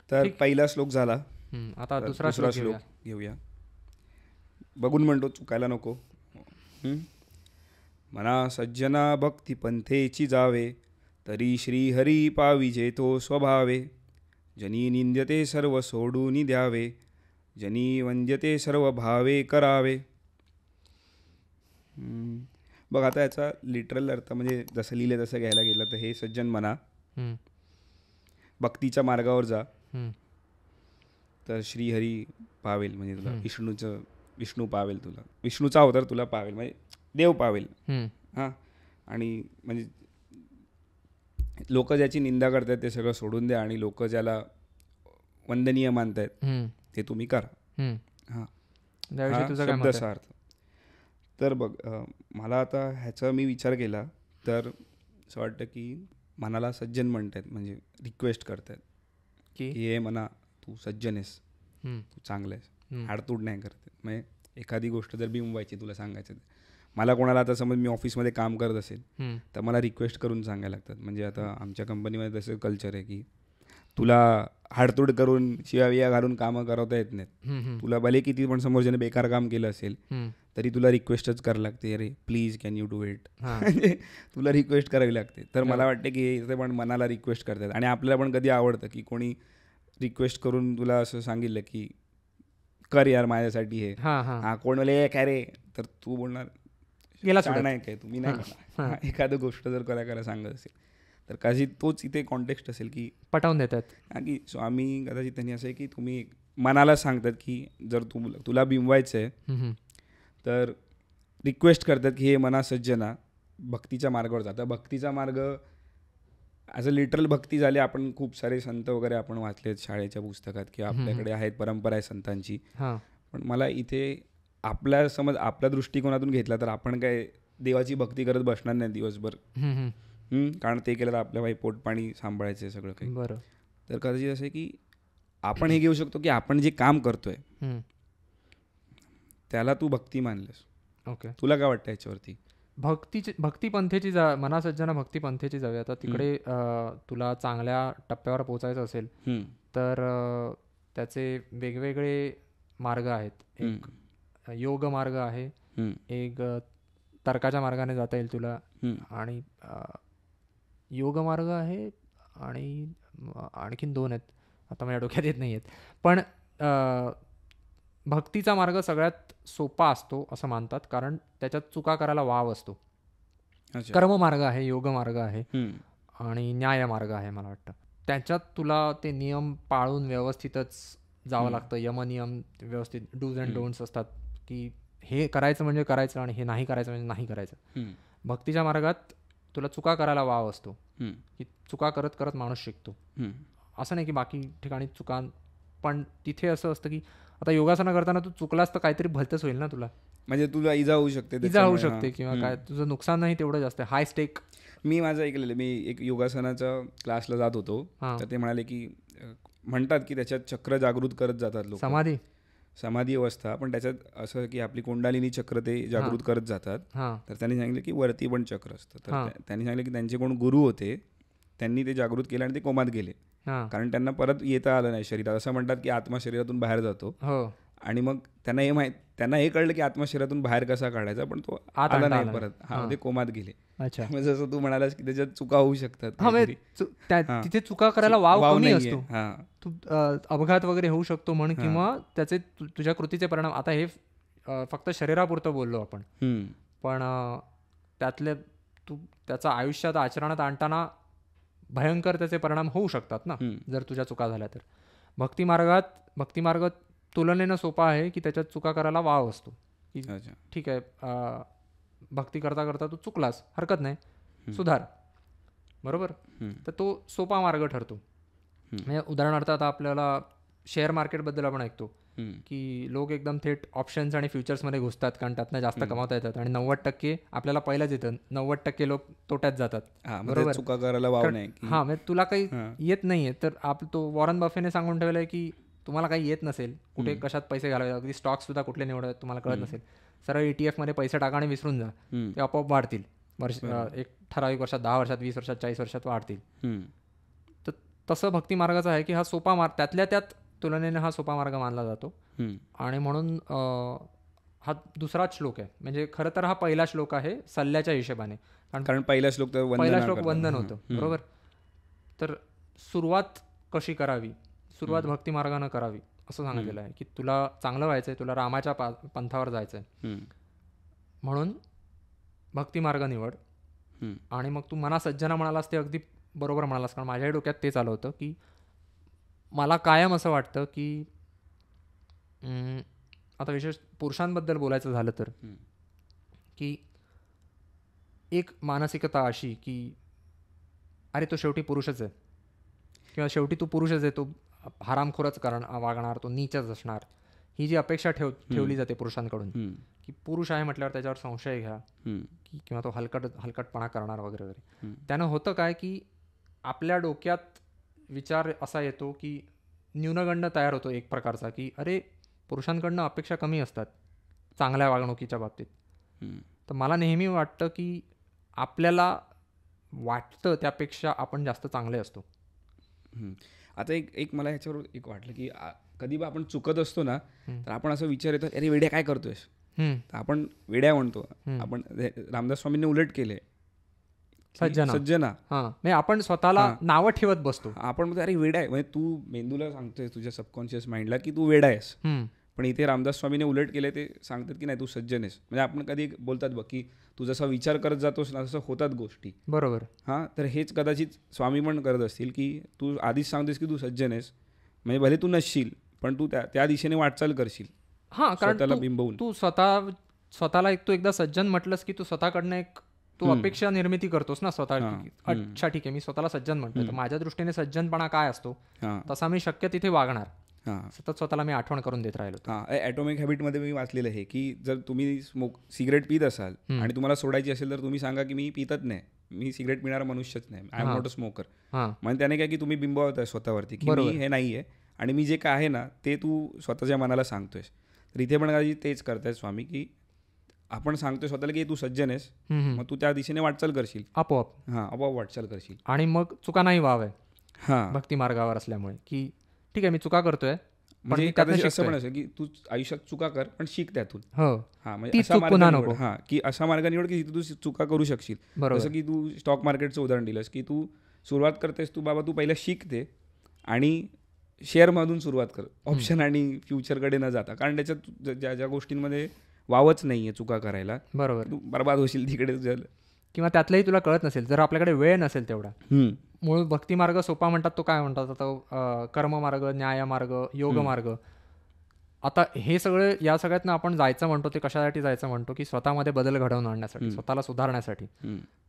तर पहिला श्लोक झाला. आता तर दुसरा दुसरा श्लोक श्लोक घेऊया. बघून म्हणतो, चुकायला नको. मना सज्जना भक्ती पंथेची जावे, तरी श्रीहरी पाविजे तो स्वभावे. जनी निंद्यते सर्व सोडून द्यावे, जनी वंद्यते सर्व भावे करावे. बघ आता याचा लिटरल अर्थ म्हणजे जसं लिहिलं तसं घ्यायला गेलं तर हे सज्जन म्हणा, भक्तीच्या मार्गावर जा तर श्रीहरी पावेल, म्हणजे तुला विष्णू पावेल, तुला विष्णूचा अवतार तुला पावेल, म्हणजे देव पावेल. हां, आणि म्हणजे लोक ज्याची निंदा करतात ते सगळं सोडून द्या आणि लोक ज्याला वंदनीय मानतायत ते तुम्ही करा. हां, शब्दचा अर्थ. तर बघ, मला आता ह्याचा मी विचार केला तर असं वाटतं की मनाला सज्जन म्हणतात म्हणजे रिक्वेस्ट करतात की हे मना तू सज्जन आहेस, तू चांगलं आहेस, आडतूड नाही करत. म्हणजे एखादी गोष्ट जर बिंबवायची तुला सांगायचं, मला कोणाला आता समज मी ऑफिसमध्ये काम करत असेल तर मला रिक्वेस्ट करून सांगायला लागतात. म्हणजे आता आमच्या कंपनीमध्ये तसं कल्चर आहे की तुला हाडतूड करून शिव्या घालून कामं करवता येत नाहीत. तुला भले किती पण समोरच्याने बेकार काम केलं असेल तरी तुला रिक्वेस्टच करावी लागते, अरे please can you do it. म्हणजे तुला रिक्वेस्ट करावी लागते. तर मला वाटतं की इथे पण मनाला रिक्वेस्ट करतात आणि आपल्याला पण कधी आवडतं की कोणी रिक्वेस्ट करून तुला असं सांगितलं की कर यार माझ्यासाठी हे, हां कोण बोले काय रे, तर तू बोलणार नाही काय तुम्ही नाही म्हणा. एखादं गोष्ट जर करायला सांगत असेल तर कदाचित तोच इथे कॉन्टेक्स्ट असेल की पटवून देतात. की स्वामी कदाचित त्यांनी असं आहे की तुम्ही मनाला सांगतात की जर तुला बिंबवायचं आहे तर रिक्वेस्ट करतात की हे मना सज्जना भक्तीच्या मार्गावर जातं. भक्तीचा मार्ग ॲज अ लिटरल भक्ती झाली. आपण खूप सारे संत वगैरे आपण वाचलेत शाळेच्या पुस्तकात किंवा आपल्याकडे आहेत, परंपरा आहे संतांची. पण मला इथे आपल्या दृष्टिकोनातून घेतला तर आपण काय देवाची भक्ती करत बसणार नाही दिवसभर, कारण ते केलं तर आपल्या पोटपाणी सांभाळायचं आहे सगळं काही. बरं. तर कदाचित असं आहे की आपण हे घेऊ शकतो की आपण जे काम करतोय त्याला तू भक्ती मानलंस. ओके, तुला काय वाटतं याच्यावरती? भक्ती पंथेची मना सज्जना भक्ती पंथेची जाऊया. आता तिकडे तुला चांगल्या टप्प्यावर पोचायचं असेल तर त्याचे वेगवेगळे मार्ग आहेत. एक योग मार्ग आहे, एक तर्काच्या मार्गाने जाता येईल तुला, आणि योग मार्ग आहे, आणि आणखीन 2 आहेत, आता माझ्या डोक्यात येत नाही आहेत. पण भक्तीचा मार्ग सगळ्यात सोपा असतो असं मानतात, कारण त्याच्यात चुका करायला वाव असतो. कर्म मार्ग आहे, योग मार्ग आहे आणि न्याय मार्ग आहे. मला वाटतं त्याच्यात तुला ते नियम पाळून व्यवस्थितच जावं लागतं. यमनियम व्यवस्थित, डूज अँड डोंट्स असतात की हे करायचं म्हणजे करायचं आणि हे नाही करायचं म्हणजे नाही करायचं. भक्तीच्या मार्गात तुला चुका करायला वाव असतो की चुका करत करत माणूस शिकतो. असं नाही की बाकी ठिकाणी चुका, पण तिथे असं असतं की आता योगासनं करताना तू चुकलास तर काहीतरी भलतंच होईल ना तुला, म्हणजे तुला इजा होऊ शकते किंवा काय तुझं नुकसान नाही तेवढं जास्त हाय स्टेक. मी माझं ऐकलेलं, मी एक योगासनाच्या क्लासला जात होतो तर ते म्हणाले की म्हणतात की त्याच्यात चक्र जागृत करत जातात लोक, समाधी अवस्था, पण त्याच्यात असं की आपली कुंडलिनी चक्र ते जागृत करत जातात. तर त्यांनी सांगितलं की वरती पण चक्र असतं. तर त्यांनी सांगितलं की त्यांचे कोण गुरु होते त्यांनी ते जागृत केलं आणि ते कोमात गेले, कारण त्यांना परत येता आलं नाही शरीरात. असं म्हणतात की आत्मा शरीरातून बाहेर जातो आणि मग त्यांना हे कळलं की आत्मा शरीरातून बाहेर कसा काढायचा, पण तो आला नाही परत. ते कोमात गेले. जसं तू म्हणालास की त्याच्यात चुका होऊ शकतात, तिथे चुका करायला वाव कमी असतो. तू अपघात वगैरे होऊ शकतो म्हण, किंवा त्याचे तुझ्या कृतीचे परिणाम. आता हे फक्त शरीरापुरतं बोललो आपण, पण त्यातले तू त्याचा आयुष्यात आचरणात आणताना भयंकर त्याचे परिणाम होऊ शकतात ना जर तुझ्या चुका झाल्या तर. भक्तिमार्ग तुलनेनं सोपा आहे की त्याच्यात चुका करायला वाव असतो की ठीक आहे, भक्ती करता करता तू चुकलास, हरकत नाही, सुधार, बरोबर. तर तो सोपा मार्ग ठरतो. म्हणजे उदाहरणार्थ आता आपल्याला शेअर मार्केटबद्दल आपण ऐकतो की लोक एकदम थेट ऑप्शन्स आणि फ्युचर्समध्ये घुसतात कारण त्यातनं जास्त कमावता येतात, आणि 90% आपल्याला पहिलाच येतं, 90% लोक तोट्यात जातात, बरोबर. चुका करायला वाव नाही. म्हणजे तुला काही येत नाहीये तर तो वॉरन बफेने सांगून ठेवलंय की तुम्हाला काही येत नसेल, कुठे कशात पैसे घालावे, अगदी स्टॉक सुद्धा कुठले निवडतात तुम्हाला कळत नसेल, सरळ ETF मध्ये पैसे टाका आणि विसरून जा, ते आपोआप वाढतील. एक ठराविक वर्षात, 10 वर्षात, 20 वर्षात, 40 वर्षात वाढतील. तर तसं भक्ती मार्गाचा आहे की हा सोपा मार्ग, त्यातल्या त्यात तुलनेने हा सोपा मार्ग मानला जातो. आणि म्हणून हा दुसराच श्लोक आहे. म्हणजे खरं तर हा पहिला श्लोक आहे सल्ल्याच्या हिशोबाने, कारण पहिला श्लोक वंदन होतं, बरोबर. तर सुरुवात कशी करावी, सुरुवात भक्ती मार्गानं करावी असं सांगितलेलं आहे की तुला चांगलं व्हायचंय, तुला रामाच्या पंथावर जायचंय, म्हणून भक्ती मार्ग निवड. आणि मग तू मना सज्जना म्हणालास ते अगदी बरोबर म्हणालास, कारण माझ्याही डोक्यात तेच आलं होतं की मला कायम असं वाटतं की आता विशेष पुरुषांबद्दल बोलायचं झालं तर की एक मानसिकता अशी की अरे तो शेवटी पुरुषच आहे, किंवा शेवटी तू पुरुषच आहे, तो हरामखोरच वागणार, तो नीचच असणार, ही जी अपेक्षा ठेवली जाते पुरुषांकडून की पुरुष आहे म्हटल्यावर त्याच्यावर संशय घ्या किंवा तो हलकटपणा करणार वगैरे वगैरे. त्यानं होतं काय की आपल्या डोक्यात विचार असा येतो की न्यूनगंड तयार होतो एक प्रकारचा की अरे पुरुषांकडनं अपेक्षा कमी असतात चांगल्या वागणुकीच्या बाबतीत. तर मला नेहमी वाटतं की आपल्याला वाटतं त्यापेक्षा आपण जास्त चांगले असतो. आता एक मला ह्याच्यावर एक वाटलं की कधी बा आपण चुकत असतो ना, तर आपण असं विचार येतो अरे वेड्या काय करतोयस, तर आपण वेड्या म्हणतो. आपण रामदास स्वामींनी उलट केले, सज्जना. म्हणजे आपण स्वतःला नावं ठेवत बसतो. आपण म्हणतो अरे वेडा आहे, म्हणजे तू मेंदूला सांगतोय तुझ्या सबकॉन्शियस माइंडला की तू वेडा आहेस. पण इथे रामदास स्वामीने उलट केले, ते सांगतात की नाही तू सज्जन आहेस. म्हणजे आपण कधी बोलतात बघ की तू जसा विचार करत जातोस ना तसं होतात गोष्टी, बरोबर. तर हेच कदाचित स्वामी पण करत असतील की तू आधीच सांगतेस की तू सज्जन आहेस, म्हणजे भले तू नसशील पण तू त्या दिशेने वाटचाल करशील. कारण त्याला बिंबवून तू स्वतःला तू एकदा सज्जन म्हटलंस की तू स्वतःकडनं एक तू अपेक्षा निर्मिती करतोस ना स्वतः. अच्छा ठीक आहे, मी स्वतःला सज्जन म्हणतोय, तर माझ्या दृष्टीने सज्जनपणा काय असतो तसा मी शक्य तिथे वागणार. सतत स्वतःला मी आठवण करून देत राहिलो. ॲटॉमिक हॅबिटमध्ये मी वाचलेलं आहे की जर तुम्ही सिगरेट पित असाल आणि तुम्हाला सोडायची असेल तर तुम्ही सांगा की मी पितच नाही, मी सिगरेट पिणारा मनुष्यच नाही, I am not a smoker. म्हणजे त्याने काय की तुम्ही बिंबवत आहे स्वतःवरती की मी हे नाही आहे, आणि मी जे काय आहे ना ते तू स्वतःच्या मनाला सांगतोयस. तर इथे पण काही तेच करतायत स्वामी की आपण सांगतोय स्वतःला की तू सज्जन आहेस, मग तू त्या दिशेने वाटचाल करशील, आपोआप वाटचाल करशील. आणि मग चुका नाही व्हाव्या भक्ती मार्गावर असल्यामुळे, की ठीक आहे मी चुका करतोय, म्हणजे असं पण असेल की तू आयुष्यात चुका कर पण शिक त्यातून. म्हणजे असा मार्ग निवड, की असा मार्ग निवड की तू चुका करू शकशील. जसं की तू स्टॉक मार्केटचं उदाहरण दिलंस की तू सुरुवात करतेस, तू बाबा तू पहिला शिकते आणि शेअरमधून सुरुवात कर, ऑप्शन आणि फ्युचरकडे न जाता, कारण त्याच्यात ज्या गोष्टींमध्ये वावच नाही आहे चुका करायला, बरोबर, तू बरबाद होशील तिकडे. किंवा त्यातलंही तुला कळत नसेल, जर आपल्याकडे वेळ नसेल तेवढा. मूळ भक्ती मार्ग सोपा म्हणतात, तो काय म्हणतात आता कर्ममार्ग, न्यायमार्ग, योग मार्ग. आता हे सगळं, या सगळ्यातनं आपण जायचं म्हणतो ते कशासाठी जायचं म्हणतो की स्वतःमध्ये बदल घडवून आणण्यासाठी, स्वतःला सुधारण्यासाठी.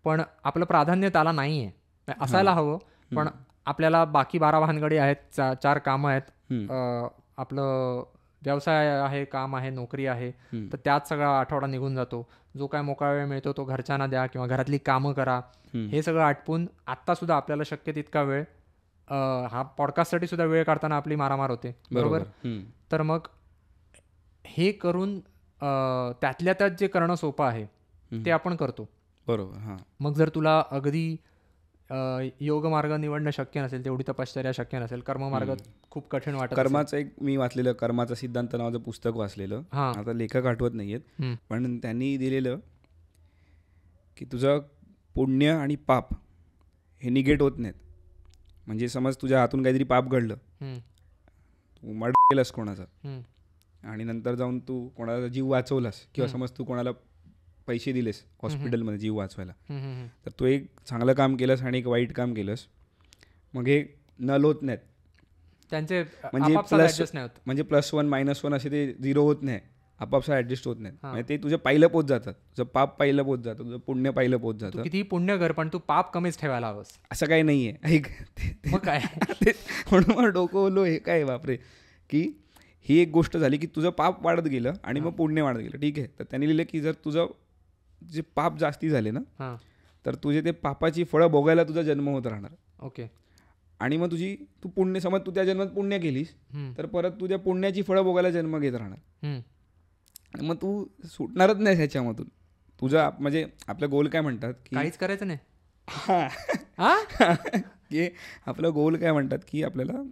पण आपलं प्राधान्य त्याला नाही आहे, असायला हवं. पण आपल्याला बाकी 12 भानगडी आहेत, 4 कामं आहेत, आपलं व्यवसाय आहे, काम आहे, नोकरी आहे, तर त्यात सगळा आठवडा निघून जातो. जो काय मोकळा वेळ मिळतो तो घरच्यांना द्या किंवा घरातली कामं करा. हे सगळं आटपून आत्तासुद्धा आपल्याला शक्य तितका वेळ, हा पॉडकास्टसाठी सुद्धा वेळ काढताना आपली मारामार होते, बरोबर. तर मग हे करून त्यातल्या त्यात जे करणं सोपं आहे ते आपण करतो, बरोबर. मग जर तुला अगदी योग मार्ग निवडणं शक्य नसेल, तेवढी तपश्चर्या शक्य नसेल, कर्ममार्ग खूप कठीण वाटत, कर्माचं एक मी वाचलेलं कर्माचा सिद्धांत नावाचं पुस्तक वाचलेलं, आता लेखक आठवत नाहीयेत, पण त्यांनी दिलेलं की तुझं पुण्य आणि पाप हे निगेट होत नाहीत. म्हणजे समज तुझ्या हातून काहीतरी पाप घडलं, तू मर्डर केलंस कोणाचा, आणि नंतर जाऊन तू कोणाचा जीव वाचवलास, किंवा समज तू कोणाला पैसे दिलेस हॉस्पिटलमध्ये जीव वाचवायला, तर तू एक चांगलं काम केलंस आणि एक वाईट काम केलंस, मग हे नल होत नाहीत त्यांचे, म्हणजे +1 -1 असे ते 0 होत नाही, आपापसात ऍडजस्ट होत नाहीत. म्हणजे ते तुझं पहिलं पोच जातात, तुझं पाप पहिलं पोच जातं, तुझं पुण्य पहिलं पोच जातं. किती पुण्य कर पण तू पाप कमीच ठेवायला हवंस, असं काही नाहीये. ऐक, काय म्हणून मला डोकं बोललो हे काय बापरे, की ही एक गोष्ट झाली की तुझं पाप वाढत गेलं आणि मग पुण्य वाढत गेलं, ठीक आहे. तर त्यांनी लिहिलं की जर तुझं जे पाप जास्ती झाले ना, तर तुझे ते पापाची फळं भोगायला तुझा जन्म होत राहणार. ओके. आणि मग तू पुण्य, समज तू त्या जन्मात पुण्य केलीस तर परत तू त्या पुण्याची फळं भोगायला जन्म घेत राहणार, आणि मग तू सुटणारच नाही ह्याच्यामधून. तुझा म्हणजे आपलं गोल काय म्हणतात की काहीच करायचं नाही, की आपलं गोल काय म्हणतात की आपल्याला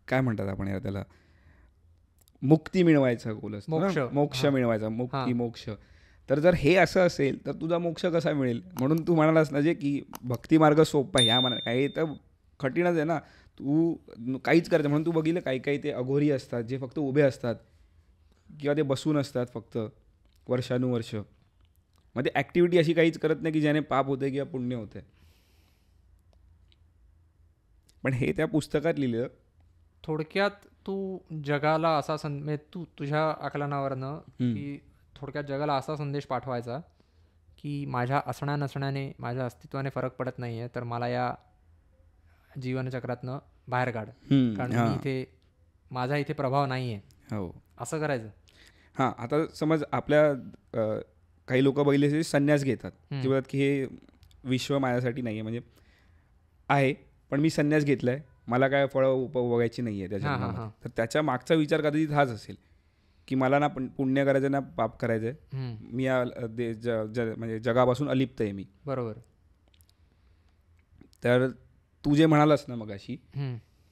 काय म्हणतात आपण यार त्याला, मुक्ती मिळवायचा गोल असतो, मोक्ष मिळवायचा, मुक्ती मोक्ष. तर जर हे असं असेल तर तुझा मोक्ष कसा मिळेल? म्हणून तू म्हणालास ना जे की भक्ती मार्ग सोपा ह्या म्हणा, काही तर कठीणच आहे ना, तू काहीच करायचं. म्हणून तू बघितलं काही काही ते अघोरी असतात जे फक्त उभे असतात किंवा ते बसून असतात फक्त वर्षानुवर्ष. मग ते ॲक्टिव्हिटी अशी काहीच करत नाही की ज्याने पाप होते किंवा पुण्य होते. पण हे त्या पुस्तकात लिहिलं. थोडक्यात तू जगाला असा म्हणजे तू तुझ्या आकलनावरनं की थोडक्यात जगाला असा संदेश पाठवायचा की माझ्या असण्या नसण्याने, माझ्या अस्तित्वाने फरक पडत नाही आहे, तर मला या जीवनचक्रातनं बाहेर काढ, कारण मी इथे, माझा इथे प्रभाव नाही आहे. हो, असं करायचं. हां, आता समज आपल्या काही लोक बघितले संन्यास घेतात, ते बोलतात की हे विश्व माझ्यासाठी नाही आहे, म्हणजे आहे पण मी संन्यास घेतला आहे, मला काय फळं उपभोगायची नाही आहे त्याच्या जन्मामध्ये. तर त्याच्या मागचा विचार कदाचित हाच असेल की मला ना पुण्य करायचं ना पाप करायचं आहे, मी या म्हणजे जगापासून अलिप्त आहे मी. बरोबर. तर तू जे म्हणालास ना मग अशी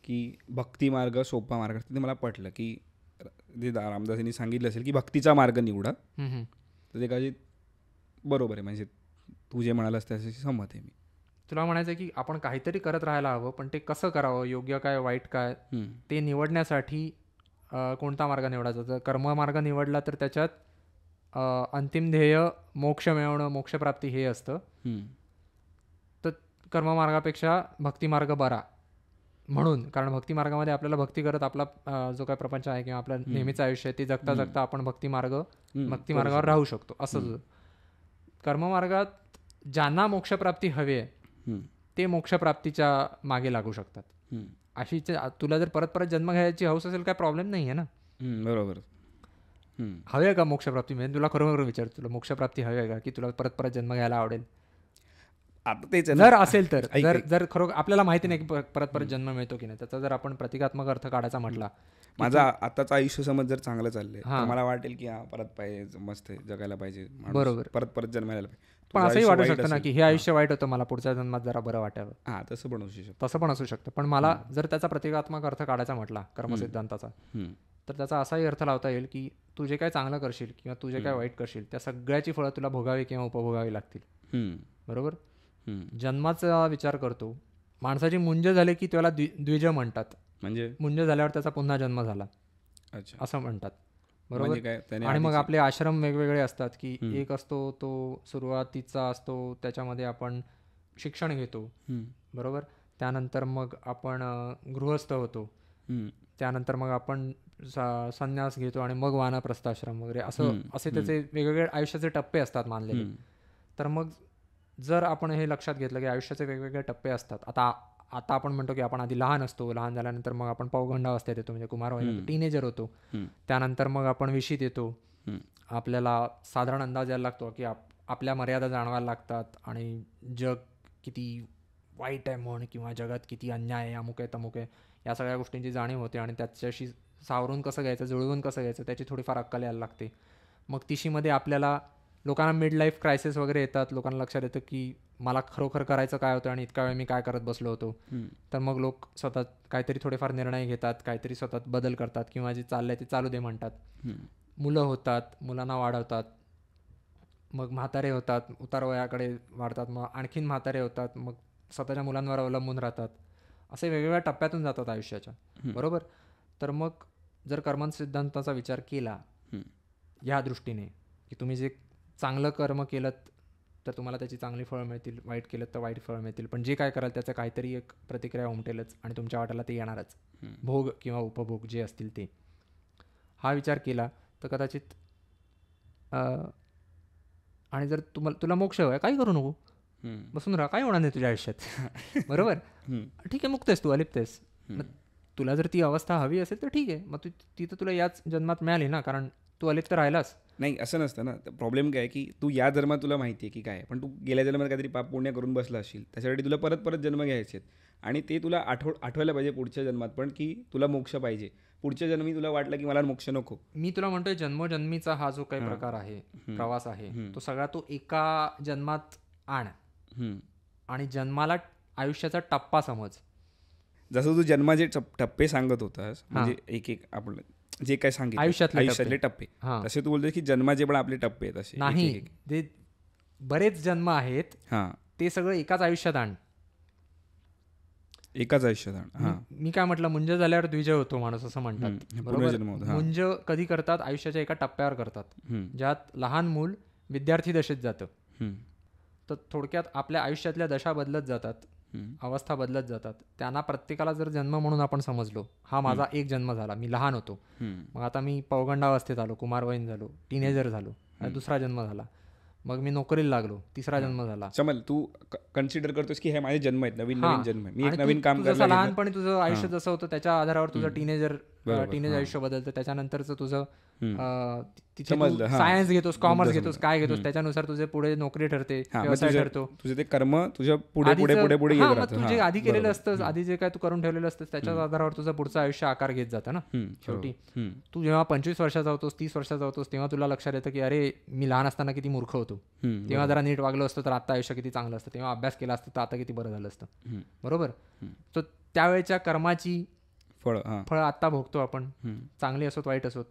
की भक्ती मार्ग सोपा मार्ग, ते मला पटलं की जे रामदासांनी सांगितलं असेल की भक्तीचा मार्ग निवडा, तर ते कदाचित बरोबर आहे. म्हणजे तू जे म्हणालास त्याच्याशी सहमत आहे मी. तुला म्हणायचं की आपण काहीतरी करत राहायला हवं, पण ते कसं करावं, योग्य काय वाईट काय, ते निवडण्यासाठी कोणता मार्ग निवडायचा. जर कर्ममार्ग निवडला तर त्याच्यात अंतिम ध्येय मोक्ष मिळवणं, मोक्षप्राप्ती हे असतं. तर कर्ममार्गापेक्षा भक्तिमार्ग बरा, म्हणून कारण भक्तिमार्गामध्ये आपल्याला भक्ती करत आपला जो काय प्रपंच आहे किंवा आपलं नेहमीचं आयुष्य आहे ते जगता जगता आपण भक्तिमार्गावर राहू शकतो. असं कर्ममार्गात ज्यांना मोक्षप्राप्ती हवी आहे ते मोक्षप्राप्तीच्या मागे लागू शकतात. अशी तुला जर परत परत जन्म घ्यायची हौस असेल काय प्रॉब्लेम नाही आहे ना. बरोबर. हवी आहे का मोक्षप्राप्ती? म्हणजे तुला खरोखर विचार, तुला मोक्षप्राप्ती हवी आहे का, की तुला परत परत जन्म घ्यायला आवडेल? आता तेच जर असेल तर, जर खरोखर आपल्याला माहिती नाही की परत परत जन्म मिळतो की नाही, त्याचा जर आपण प्रतिकात्मक अर्थ काढायचा म्हटला, माझा आताचं आयुष्य समज जर चांगलं चाललंय तर मला वाटेल की हा परत पाहिजे, मस्त जगायला पाहिजे, बरोबर, परत परत जन्मायला पाहिजे. पण असंही वाटू शकतं ना की हे आयुष्य वाईट होतं, मला पुढच्या जन्मात जरा बरं वाटावं. हां, तसं पण असू शकतं. तसं पण असू शकतं. पण मला जर त्याचा प्रतिकात्मक अर्थ काढायचा म्हटला कर्मसिद्धांताचा, तर त्याचा असाही अर्थ लावता येईल की तू जे काय चांगलं करशील किंवा तू जे काय वाईट करशील त्या सगळ्याची फळं तुला भोगावी किंवा उपभोगावी लागतील. बरोबर. जन्माचा विचार करतो, माणसाची मुंज झाली की त्याला द्विज म्हणतात. म्हणजे मुंज झाल्यावर त्याचा पुन्हा जन्म झाला असं म्हणतात. बरोबर. आणि मग आपले आश्रम वेगवेगळे असतात की एक असतो तो सुरुवातीचा असतो, त्याच्यामध्ये आपण शिक्षण घेतो. बरोबर. त्यानंतर मग आपण गृहस्थ होतो, त्यानंतर मग आपण संन्यास घेतो आणि मग वानप्रस्थाश्रम वगैरे असे त्याचे वेगवेगळे आयुष्याचे टप्पे असतात मानलेले. तर मग जर आपण हे लक्षात घेतलं की आयुष्याचे वेगवेगळे टप्पे असतात. आता आपण म्हणतो की आपण आधी लहान असतो, लहान झाल्यानंतर मग आपण पौगंडावस्थेत येतो, म्हणजे कुमारवयीन, टीनेजर होतो. त्यानंतर मग आपण विशीत येतो, आपल्याला साधारण अंदाज यायला लागतो की आपल्या मर्यादा जाणवायला लागतात आणि जग किती वाईट आहे म्हण किंवा जगात किती अन्याय आहे, अमुक आहे तमुक आहे, या सगळ्या गोष्टींची जाणीव होते आणि त्याच्याशी सावरून कसं घ्यायचं, जुळवून कसं घ्यायचं त्याची थोडीफार अक्कल यायला लागते. मग तिशीमध्ये आपल्याला लोकांना मिड लाईफ क्रायसिस वगैरे येतात, लोकांना लक्षात येतं की मला खरोखर करायचं काय होतं आणि इतका वेळ मी काय करत बसलो होतो. तर मग लोक स्वतः काहीतरी थोडेफार निर्णय घेतात, काहीतरी स्वतः बदल करतात किंवा जे चाललंय ते चालू दे म्हणतात. मुलं होतात, मुलांना वाढवतात, मग म्हातारे होतात, उतार वयाकडे वाढतात, मग आणखीन म्हातारे होतात, मग स्वतःच्या मुलांवर अवलंबून राहतात. असे वेगवेगळ्या टप्प्यातून जातात आयुष्याच्या. बरोबर. तर मग जर कर्म सिद्धांताचा विचार केला ह्या दृष्टीने की तुम्ही जे चांगलं कर्म केलं तर तुम्हाला त्याची चांगली फळं मिळतील, वाईट केलं तर वाईट फळं मिळतील, पण जे काय कराल त्याचं काहीतरी एक प्रतिक्रिया उमटेलच आणि तुमच्या वाट्याला ते येणारच, भोग किंवा उपभोग जे असतील ते. हा विचार केला तर कदाचित आणि जर तुला मोक्ष हवा, काही करू नको, बसून राहा, काही होणार नाही तुझ्या आयुष्यात. बरोबर. ठीक आहे, मुक्त आहेस तू, अलिप्त आहेस. तुला जर ती अवस्था हवी असेल तर ठीक आहे, मग ती तर तुला याच जन्मात मिळाली ना, कारण तू अलिप्त राहिलास. नाही, असं नसतं ना. प्रॉब्लेम काय की तू या जन्मात तुला माहिती आहे की काय, पण तू गेल्या जन्मात काहीतरी पाप पुण्य करून बसला असशील, त्याच्यासाठी तुला परत परत जन्म घ्यायचे आणि ते तुला आठवायला पाहिजे पुढच्या जन्मात पण की तुला मोक्ष पाहिजे. पुढच्या जन्मी तुला वाटलं की मला मोक्ष नको. मी तुला म्हणतोय जन्मोजन्मीचा हा जो काही प्रकार आहे, प्रवास आहे, तो सगळा तो एका जन्मात आण आणि जन्माला आयुष्याचा टप्पा समज. जसं तू जन्माचे टप्पे सांगत होतास, म्हणजे एक आपण जे काय सांगितलं आयुष्यातले टप्पे, तसे तू बोलतोस की जन्माचे पण आपले टप्पे आहेत असे? नाही, ते बरेच जन्म आहेत, ते सगळं एकाच आयुष्यात आण. एकाच आयुष्यात. मी काय म्हटलं, मुंज झाल्यावर द्विजय होतो माणूस असं म्हणतात, बरोबर? मुंज कधी करतात? आयुष्याच्या एका टप्प्यावर करतात, ज्यात लहान मूल विद्यार्थी दशेत जातं. तर थोडक्यात आपल्या आयुष्यातल्या दशा बदलत जातात, अवस्था बदलत जातात. त्यांना प्रत्येकाला जर जन्म म्हणून आपण समजलो, हा माझा एक जन्म झाला, मी लहान होतो, मग आता मी पौगंडावस्थेत आलो, कुमारवयीन झालो, टीनेजर झालो, दुसरा जन्म झाला, मग मी नोकरीला लागलो, तिसरा जन्म झाला. चमल, तू कन्सिडर करतोस की हे माझे जन्म आहेत, नवीन नवीन जन्म आहे, मी एक नवीन काम करायला. लहानपणी तुझं आयुष्य जसं होतं त्याच्या आधारावर तुझं टीनेज आयुष्य बदलतं. त्याच्यानंतरचं तुझं सायन्स घेतोस, कॉमर्स घेतोस, काय घेतोस, त्याच्यानुसार तुझे पुढे नोकरी ठरते, व्यवसाय ठरतो. तुझे ते कर्म तुझ्या पुढे पुढे पुढे तुझे आधी केलेलं असतं, आधी जे काय तू करून ठेवलेलं असतं त्याच्या आधारावर तुझं पुढचं आयुष्य आकार घेत जातं ना. शेवटी तू जेव्हा 25 वर्षाचा होतोस, 30 वर्षाचा होतोस, तेव्हा तुला लक्षात येतं की अरे मी लहान असताना किती मूर्ख होतो, तेव्हा जरा नीट वागलो असतं तर आता आयुष्य किती चांगलं असतं, तेव्हा अभ्यास केला असतं तर आता किती बरं झालं असतं, बरोबर? तर त्यावेळेच्या कर्माची फळं आत्ता भोगतो आपण, चांगली असोत वाईट असोत.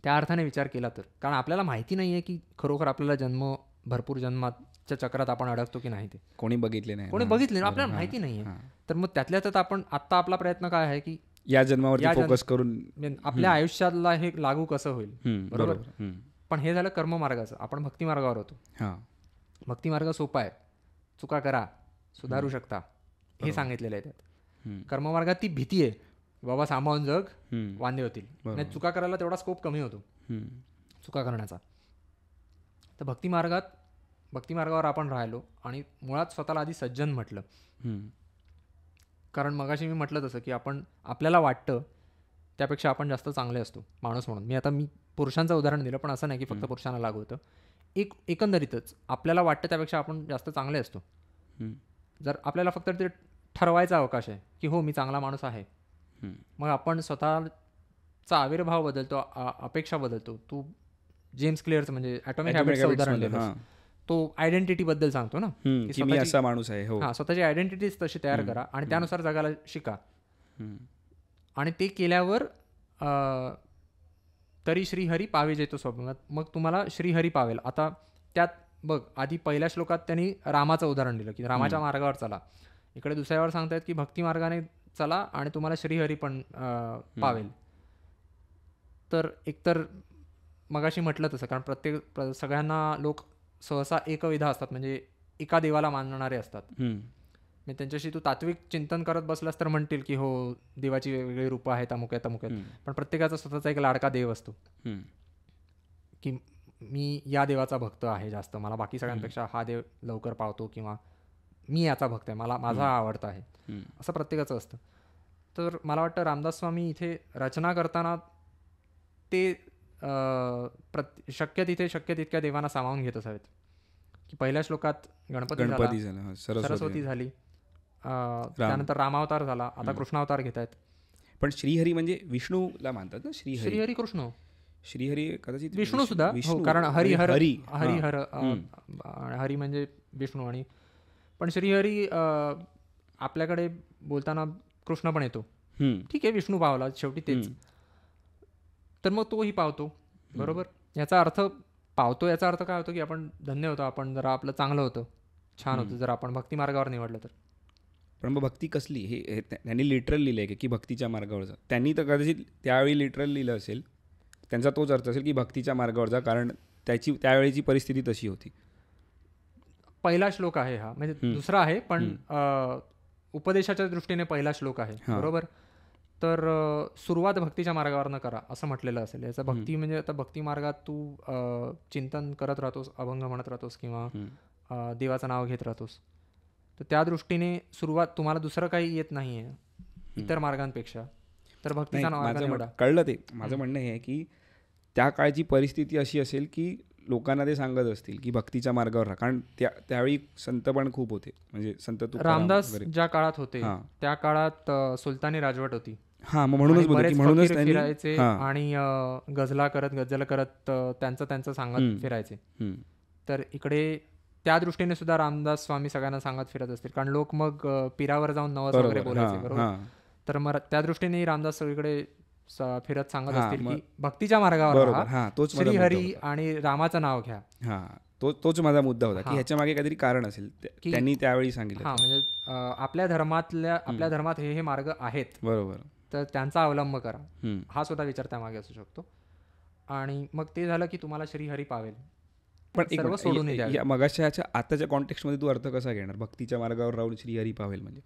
त्या अर्थाने विचार केला तर, कारण आपल्याला माहिती नाही आहे की खरोखर आपल्याला भरपूर जन्माच्या चक्रात आपण अडकतो की नाही, ते कोणी बघितले नाही, आपल्याला माहिती नाही आहे. तर मग त्यातल्या त्यात आपण आत्ता आपला प्रयत्न काय आहे की या जन्मावर फोकस करून आपल्या आयुष्याला हे लागू कसं होईल, बरोबर? पण हे झालं कर्ममार्गाचं. आपण भक्तिमार्गावर होतो. भक्तिमार्ग सोपा आहे, चुका करा, सुधारू शकता, हे सांगितलेलं आहे त्यात. कर्ममार्गात ती भीती आहे, बाबा सांभाळून जग, वांदे होतील, नाही चुका करायला तेवढा स्कोप कमी होतो चुका करण्याचा. तर भक्तिमार्गावर आपण राहिलो आणि मुळात स्वतःला आधी सज्जन म्हटलं. कारण मगाशी मी म्हटलं तसं की आपल्याला वाटतं त्यापेक्षा आपण जास्त चांगले असतो माणूस म्हणून. मी पुरुषांचं उदाहरण दिलं, पण असं नाही की फक्त पुरुषांना लागू होतं. एकंदरीतच आपल्याला वाटतं त्यापेक्षा आपण जास्त चांगले असतो. जर आपल्याला फक्त ते ठरवायचा अवकाश आहे की हो मी चांगला माणूस आहे, मग आपण स्वतःचा आविर्भाव बदलतो, अपेक्षा बदलतो. तू जेम्स क्लिअरचं म्हणजे ॲटॉमिक हॅबिट्सचं उदाहरण दिलं, तो आयडेंटिटी बद्दल सांगतो ना, की मी असा माणूस आहे. स्वतःची आयडेंटिटीज तशी तयार करा आणि त्यानुसार जगायला शिका. आणि ते केल्यावर तरी श्रीहरी पावे जेतो स्वप्नात, मग तुम्हाला श्रीहरी पावेल. आता त्यात बघ, आधी पहिल्या श्लोकात त्यांनी रामाचं उदाहरण दिलं की रामाच्या मार्गावर चला. इकडे दुसऱ्यावर सांगतायत की भक्ती मार्गाने चला आणि तुम्हाला श्रीहरी पण पावेल. तर एकतर मगाशी म्हटलं तसं, कारण सगळ्यांना लोक सहसा एकविधा असतात, म्हणजे एका देवाला मानणारे असतात. मी त्यांच्याशी तू तात्विक चिंतन करत बसलास तर म्हणतील की हो देवाची वेगवेगळी रूपं आहेत, अमुक्यात अमुक्यात, पण प्रत्येकाचा स्वतःचा एक लाडका देव असतो की मी या देवाचा भक्त आहे जास्त, मला बाकी सगळ्यांपेक्षा हा देव लवकर पावतो, किंवा मी याचा भक्त आहे, माझा आवडता आहे, असं प्रत्येकाचं असतं. तर मला वाटतं रामदास स्वामी इथे रचना करताना ते शक्य तितक्या देवांना सामावून घेत असावेत. की पहिल्या श्लोकात गणपती झाला, सरस्वती झाली, त्यानंतर रामावतार झाला, आता कृष्णावतार घेत आहेत. पण श्रीहरी म्हणजे विष्णूला मानतात ना? श्रीहरी कृष्ण, श्रीहरी कदाचित विष्णू सुद्धा, कारण हरिहर हरी म्हणजे विष्णू. आणि पण श्रीहरी आपल्याकडे बोलताना कृष्ण पण येतो, ठीक आहे, विष्णू पावला शेवटी तेच, तर मग तोही पावतो, बरोबर. याचा अर्थ काय होतो की आपण धन्य होतो, आपण जरा आपलं चांगलं होतं, छान होतं जर आपण भक्ती मार्गावर निवडलं तर. पण मग भक्ती कसली, हे त्यांनी लिटरल लिहिलं आहे की भक्तीच्या मार्गावर जा? त्यांनी तर कदाचित त्यावेळी लिटरल लिहिलं असेल, त्यांचा तोच अर्थ असेल की भक्तीच्या मार्गावर जा, कारण त्यावेळीची परिस्थिती तशी होती. पहिला श्लोक आहे हा, म्हणजे दुसरा आहे पण उपदेशाच्या दृष्टीने पहिला श्लोक आहे, बरोबर. तर सुरुवात भक्तीच्या मार्गावर न करा असं म्हटलेलं असेल. याचा भक्ती म्हणजे आता भक्ती मार्गात तू चिंतन करत राहतोस, अभंग म्हणत राहतोस, किंवा देवाचं नाव घेत राहतोस, तर त्या दृष्टीने सुरुवात तुम्हाला दुसरं काही येत नाही आहे इतर मार्गांपेक्षा, तर भक्तीचा मार्ग निवडा. कळलं ते. माझं म्हणणं हे आहे की त्या काळची परिस्थिती अशी असेल की लोकांना ते सांगत असतील की भक्तीच्या मार्गावर राहा, कारण त्यावेळी संत पण खूप होते, म्हणजे संत रामदास ज्या काळात होते त्या काळात सुलतानी राजवट होती, म्हणूनच फिरायचे आणि गजल करत त्यांचं सांगत फिरायचे. तर इकडे त्या दृष्टीने सुद्धा रामदास स्वामी सगळ्यांना सांगत फिरत असतील, कारण लोक मग पीरावर जाऊन नवस वगैरे बोलायचे, बरोबर. तर मग त्या दृष्टीने रामदास सगळीकडे फिरत सांगत असतील की भक्तीच्या मार्गावर राहा, श्रीहरी आणि रामाचं नाव घ्या. तोच माझा मुद्दा होता की ह्याच्या मागे काहीतरी कारण असेल, त्यांनी त्यावेळी सांगितलं. म्हणजे आपल्या धर्मात हे मार्ग आहेत, बरोबर, तर त्यांचा अवलंब करा, हा सुद्धा विचार त्यामागे असू शकतो. आणि मग ते झालं की तुम्हाला श्रीहरी पावेल, पण सर्व सोडून मगाच्या आताच्या कॉन्टेक्स्ट मध्ये तू अर्थ कसा घेणार भक्तीच्या मार्गावर राहून श्रीहरी पावेल? म्हणजे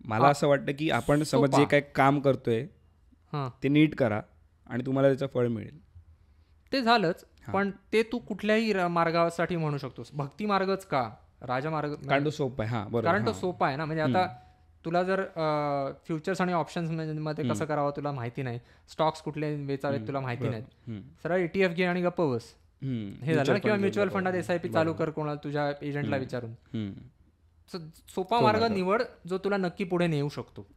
मला असं वाटतं की आपण समज जे काय काम करतोय ते नीट करा आणि तुम्हाला त्याचं फळ मिळेल. ते झालंच, पण ते तू कुठल्याही मार्गासाठी म्हणू शकतोस. भक्ती मार्गच का, राजमार्ग? कारण तो सोपा आहे. कारण तो सोपा आहे ना. म्हणजे आता तुला जर फ्युचर्स आणि ऑप्शन्स मध्ये कसं करावं तुला माहिती नाही, स्टॉक्स कुठले वेचावेत तुला माहिती नाही, सरळ ETF घे आणि गप्प बस, हे झालं. किंवा म्युच्युअल फंडात SIP चालू कर कोणाला, तुझ्या एजंटला विचारून. सोपा मार्ग निवड जो तुला नक्की पुढे नेऊ शकतो.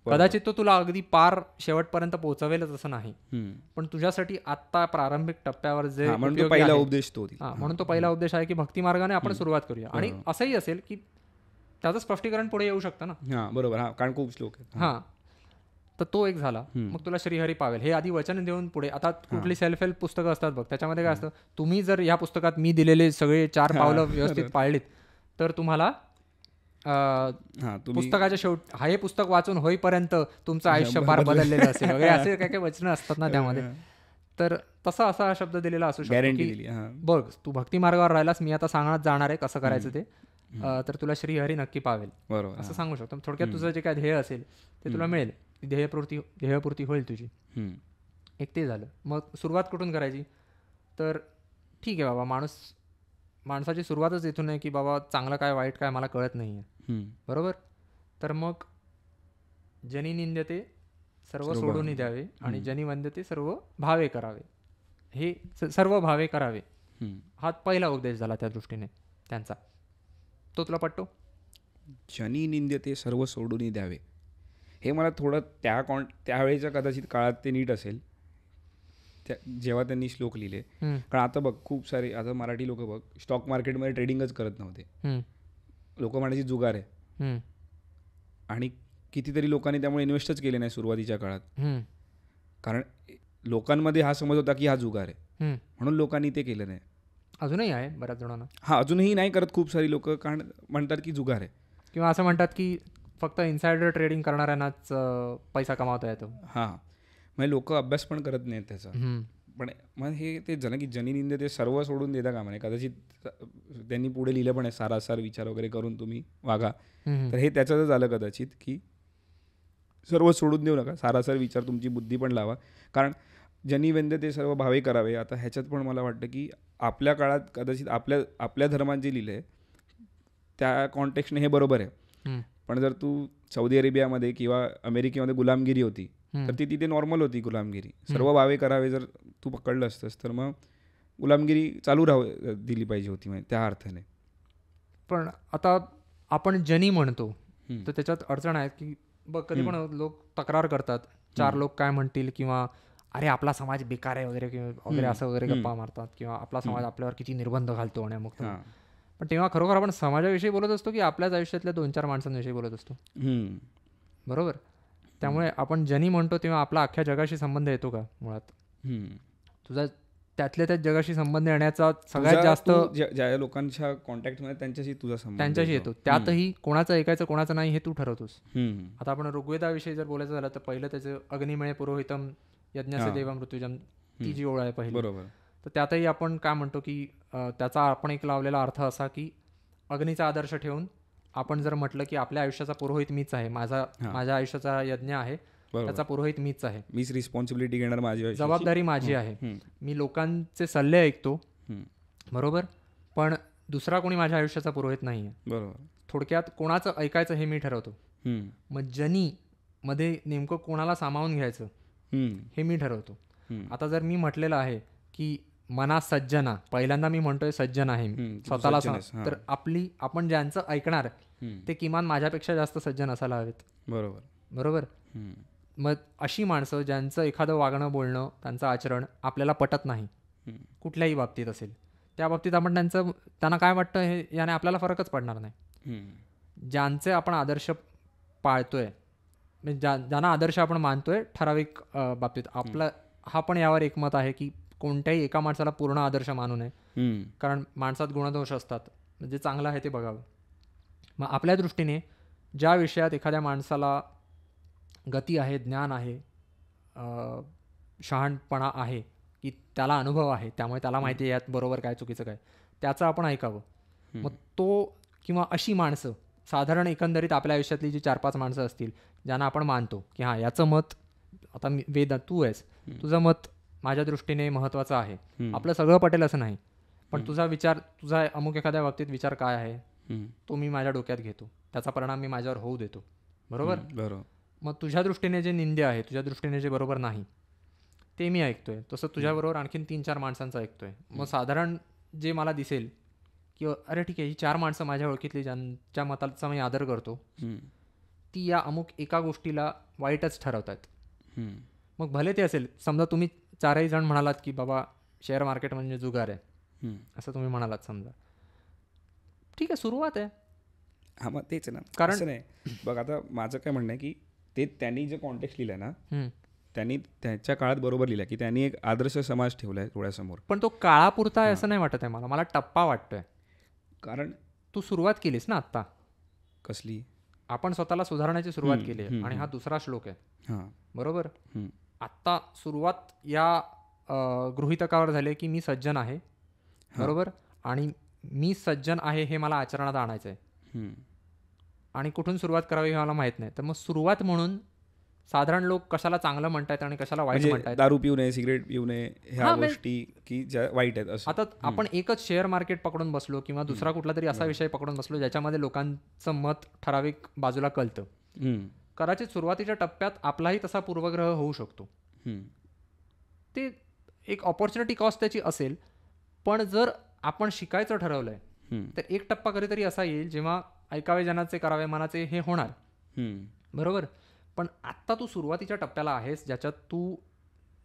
कदाचित तो तुला अगदी पार शेवटपर्यंत पोहोचवेलच असं नाही, पण तुझ्यासाठी आता प्रारंभिक टप्प्यावर जे पहिला उपदेश तो, म्हणून तो पहिला उद्देश आहे की भक्ती मार्गाने आपण सुरुवात करूया. आणि असंही असेल की त्याचं स्पष्टीकरण पुढे येऊ शकतं ना. बरोबर, कारण खूप श्लोक आहे. तर तो एक झाला. मग तुला श्रीहरी पावेल हे आधी वचन देऊन पुढे. आता कुठली सेल्फ हेल्प पुस्तकं असतात बघ, त्याच्यामध्ये काय असतं, तुम्ही जर या पुस्तकात मी दिलेले सगळे 4 पावलं व्यवस्थित पाळलीत तर तुम्हाला पुस्तकाच्या शेवट हे पुस्तक वाचून होईपर्यंत तुमचं आयुष्य फार बदललेलं असेल वगैरे, असे काही काही वचनं असतात ना त्यामध्ये. तर तसा असा शब्द दिलेला असू शकतो की बघ तू भक्ती मार्गावर राहिलास, मी आता सांगण्यात जाणार आहे कसं करायचं ते, तर तुला श्रीहरी नक्की पावेल, असं सांगू शकतो. थोडक्यात तुझं जे काय ध्येय असेल ते तुला मिळेल, ध्येयपूर्ती होईल तुझी. एक ते झालं. मग सुरुवात कुठून करायची? तर ठीक आहे बाबा, माणसाची सुरुवातच इथून आहे की बाबा चांगलं काय वाईट काय मला कळत नाही आहे, बरोबर. तर मग जनी निंद्यते सर्व सोडून द्यावे आणि जनी वंद्यते सर्व भावे करावे, हे सर्व भावे करावे हा पहिला उपदेश झाला त्या दृष्टीने त्यांचा. तो तुला पटतो? जनी निंद्यते सर्व सोडून द्यावे हे मला थोडं त्यावेळेच्या कदाचित काळात ते नीट असेल जेव्हा त्यांनी श्लोक लिहिले. कारण आता बघ खूप सारे आता मराठी लोक बघ स्टॉक मार्केटमध्ये ट्रेडिंगच करत नव्हते, लोक म्हणायची जुगार आहे, आणि कितीतरी लोकांनी त्यामुळे इन्व्हेस्टच केले नाही सुरुवातीच्या काळात, कारण लोकांमध्ये हा समज होता की हा जुगार आहे, म्हणून लोकांनी ते केलं नाही. अजूनही आहे बऱ्याच जणांना. अजूनही नाही करत खूप सारी लोक, कारण म्हणतात की जुगार आहे, किंवा असं म्हणतात की फक्त इन्सायडर ट्रेडिंग करणाऱ्यांनाच पैसा कमावता येतो. म्हणजे लोक अभ्यास पण करत नाहीत त्याचा. पण मग हे तेच झालं की जनी निंदे ते सर्व सोडून देता का म्हणे. कदाचित त्यांनी पुढे लिहिलं पण आहे सारासार विचार वगैरे करून तुम्ही वागा, तर हे त्याचं झालं कदाचित की सर्व सोडून देऊ नका, सारासार विचार तुमची बुद्धी पण लावा. कारण जनी वंद्य ते सर्व भावे करावे, आता ह्याच्यात पण मला वाटतं की आपल्या काळात कदाचित आपल्या धर्मात जे लिहिलं आहे त्या कॉन्टेक्स्टने हे बरोबर आहे. पण जर तू सौदी अरेबियामध्ये किंवा अमेरिकेमध्ये गुलामगिरी होती तर ती तिथे नॉर्मल होती गुलामगिरी. सर्व भावे करावे जर तू पकडलं असतंस तर मग गुलामगिरी चालू दिली पाहिजे होती म्हणजे त्या अर्थाने. पण आता आपण जनी म्हणतो तर त्याच्यात अडचण आहे की बघ कधी पण लोक तक्रार करतात, 4 लोक काय म्हणतील, किंवा अरे आपला समाज बेकार आहे वगैरे वगैरे असं वगैरे गप्पा मारतात, किंवा आपला समाज आपल्यावर किती निर्बंध घालतो आणि मग. पण तेव्हा खरोखर आपण समाजाविषयी बोलत असतो की आपल्याच आयुष्यातल्या 2-4 माणसांविषयी बोलत असतो, बरोबर. त्यामुळे आपण जनी म्हणतो तेव्हा आपला अख्ख्या जगाशी संबंध येतो का मुळात? तुझा त्यातल्या त्याच जगाशी संबंध येण्याचा सगळ्यात जास्त ज्या लोकांच्या कॉन्टॅक्टमध्ये त्यांच्याशी तुझा संबंध त्यांच्याशी येतो. त्यातही कोणाचं ऐकायचं कोणाचं नाही हे तू ठरवतोस. आता आपण ऋग्वेदाविषयी जर बोलायचं झालं तर पहिलं त्याचं अग्निमय पुरोहितम यज्ञाचे देवम ऋतुजम, ती जी ओळ आहे पहिली, बरोबर. तर त्यातही आपण काय म्हणतो की त्याचा आपण एक लावलेला अर्थ असा की अग्नीचा आदर्श ठेवून आपण जर म्हटलं की आपल्या आयुष्याचा पुरोहित मीच आहे, माझ्या आयुष्याचा यज्ञ आहे, त्याचा पुरोहित मीच आहे, मीच रिस्पॉन्सिबिलिटी घेणार, माझी जबाबदारी माझी आहे, मी लोकांचे सल्ले ऐकतो, बरोबर, पण दुसरा कोणी माझ्या आयुष्याचा पुरोहित नाही आहे, बरोबर. थोडक्यात कोणाचं ऐकायचं हे मी ठरवतो. मग जनी मध्ये नेमकं कोणाला सामावून घ्यायचं हे मी ठरवतो. आता जर मी म्हटलेलं आहे की मना सज्जना, पहिल्यांदा मी म्हणतोय सज्जन आहे मी स्वतःला, तर आपण ज्यांचं ऐकणार ते किमान माझ्यापेक्षा जास्त सज्जन असायला हवेत, बरोबर. मग अशी माणसं ज्यांचं एखादं वागणं बोलणं त्यांचं आचरण आपल्याला पटत नाही कुठल्याही बाबतीत असेल, त्या बाबतीत आपण त्यांना काय वाटतं हे याने आपल्याला फरकच पडणार नाही. ज्यांचे आपण आदर्श पाळतोय, म्हणजे ज्यांना आदर्श आपण मानतोय ठराविक बाबतीत, आपलं हा पण यावर एकमत आहे की कोणत्याही एका माणसाला पूर्ण आदर्श मानू नये, कारण माणसात गुणदोष असतात, म्हणजे चांगलं आहे ते बघावं. मग आपल्या दृष्टीने ज्या विषयात एखाद्या माणसाला गती आहे, ज्ञान आहे, शहाणपणा आहे, की त्याला अनुभव आहे, त्यामुळे त्याला माहिती आहे यात बरोबर काय चुकीचं काय, त्याचं आपण ऐकावं. मग तो किंवा अशी माणसं साधारण एकंदरीत आपल्या आयुष्यातली जी 4-5 माणसं असतील ज्यांना आपण मानतो की हां याचं मत, आता वेद तू आहेस, तुझं मत माझ्या दृष्टीने महत्त्वाचं आहे, आपलं सगळं पटेल असं नाही, पण तुझा विचार, तुझा अमुक एखाद्या बाबतीत विचार काय आहे तो मी माझ्या डोक्यात घेतो, त्याचा परिणाम मी माझ्यावर होऊ देतो. बरोबर. मग तुझ्या दृष्टीने जे निंदे आहे, तुझ्या दृष्टीने जे बरोबर नाही ते मी ऐकतोय, तसं तुझ्याबरोबर आणखीन 3-4 माणसांचं ऐकतोय. मग साधारण जे मला दिसेल की अरे ठीक आहे, ही 4 माणसं माझ्या ओळखीतली ज्यांच्या मताचा मी आदर करतो, ती या अमुक एका गोष्टीला वाईटच ठरवतात. मग भले ते असेल, समजा तुम्ही 4ही जण म्हणालात की बाबा शेअर मार्केट म्हणजे जुगार आहे, असं तुम्ही म्हणालात समजा, ठीक आहे, सुरुवात आहे. हां, मग तेच ना, कारण नाही बघ, आता माझं काय म्हणणं आहे की ते त्यांनी जे कॉन्टेक्स्ट लिहिलं ना, त्यांनी त्याच्या काळात बरोबर लिहिलं की त्यांनी एक आदर्श समाज ठेवला आहे डोळ्यासमोर, पण तो काळापुरता आहे असं नाही वाटत आहे मला टप्पा वाटतोय. कारण तू सुरुवात केलीस ना आत्ता. कसली? आपण स्वतःला सुधारण्याची सुरुवात केली आहे आणि हा दुसरा श्लोक आहे. बरोबर. आत्ता सुरुवात या गृहीतकावर झाले की मी सज्जन आहे. बरोबर. आणि मी सज्जन आहे हे मला आचरणात आणायचं आहे, आणि कुठून सुरुवात करावी हे मला माहित नाही. तर मग सुरुवात म्हणून साधारण लोक कशाला चांगलं म्हणतायत आणि कशाला वाईट म्हणतायत. दारू पिऊ नये, सिगरेट पिऊ नये, ह्या गोष्टी की ज्या वाईट आहेत असं. आता आपण एकच शेअर मार्केट पकडून बसलो किंवा दुसरा कुठला तरी असा विषय पकडून बसलो ज्याच्यामध्ये लोकांचं मत ठराविक बाजूला कळतं, कदाचित सुरुवातीच्या टप्प्यात आपलाही तसा पूर्वग्रह होऊ शकतो. ते एक ऑपॉर्च्युनिटी कॉस्ट त्याची असेल. पण जर आपण शिकायचं ठरवलंय तर एक टप्पा कधीतरी असा येईल जेव्हा ऐकावे जनाचे करावे मनाचे हे होणार. बरोबर. पण आत्ता तू सुरुवातीच्या टप्प्याला आहेस ज्याच्यात तू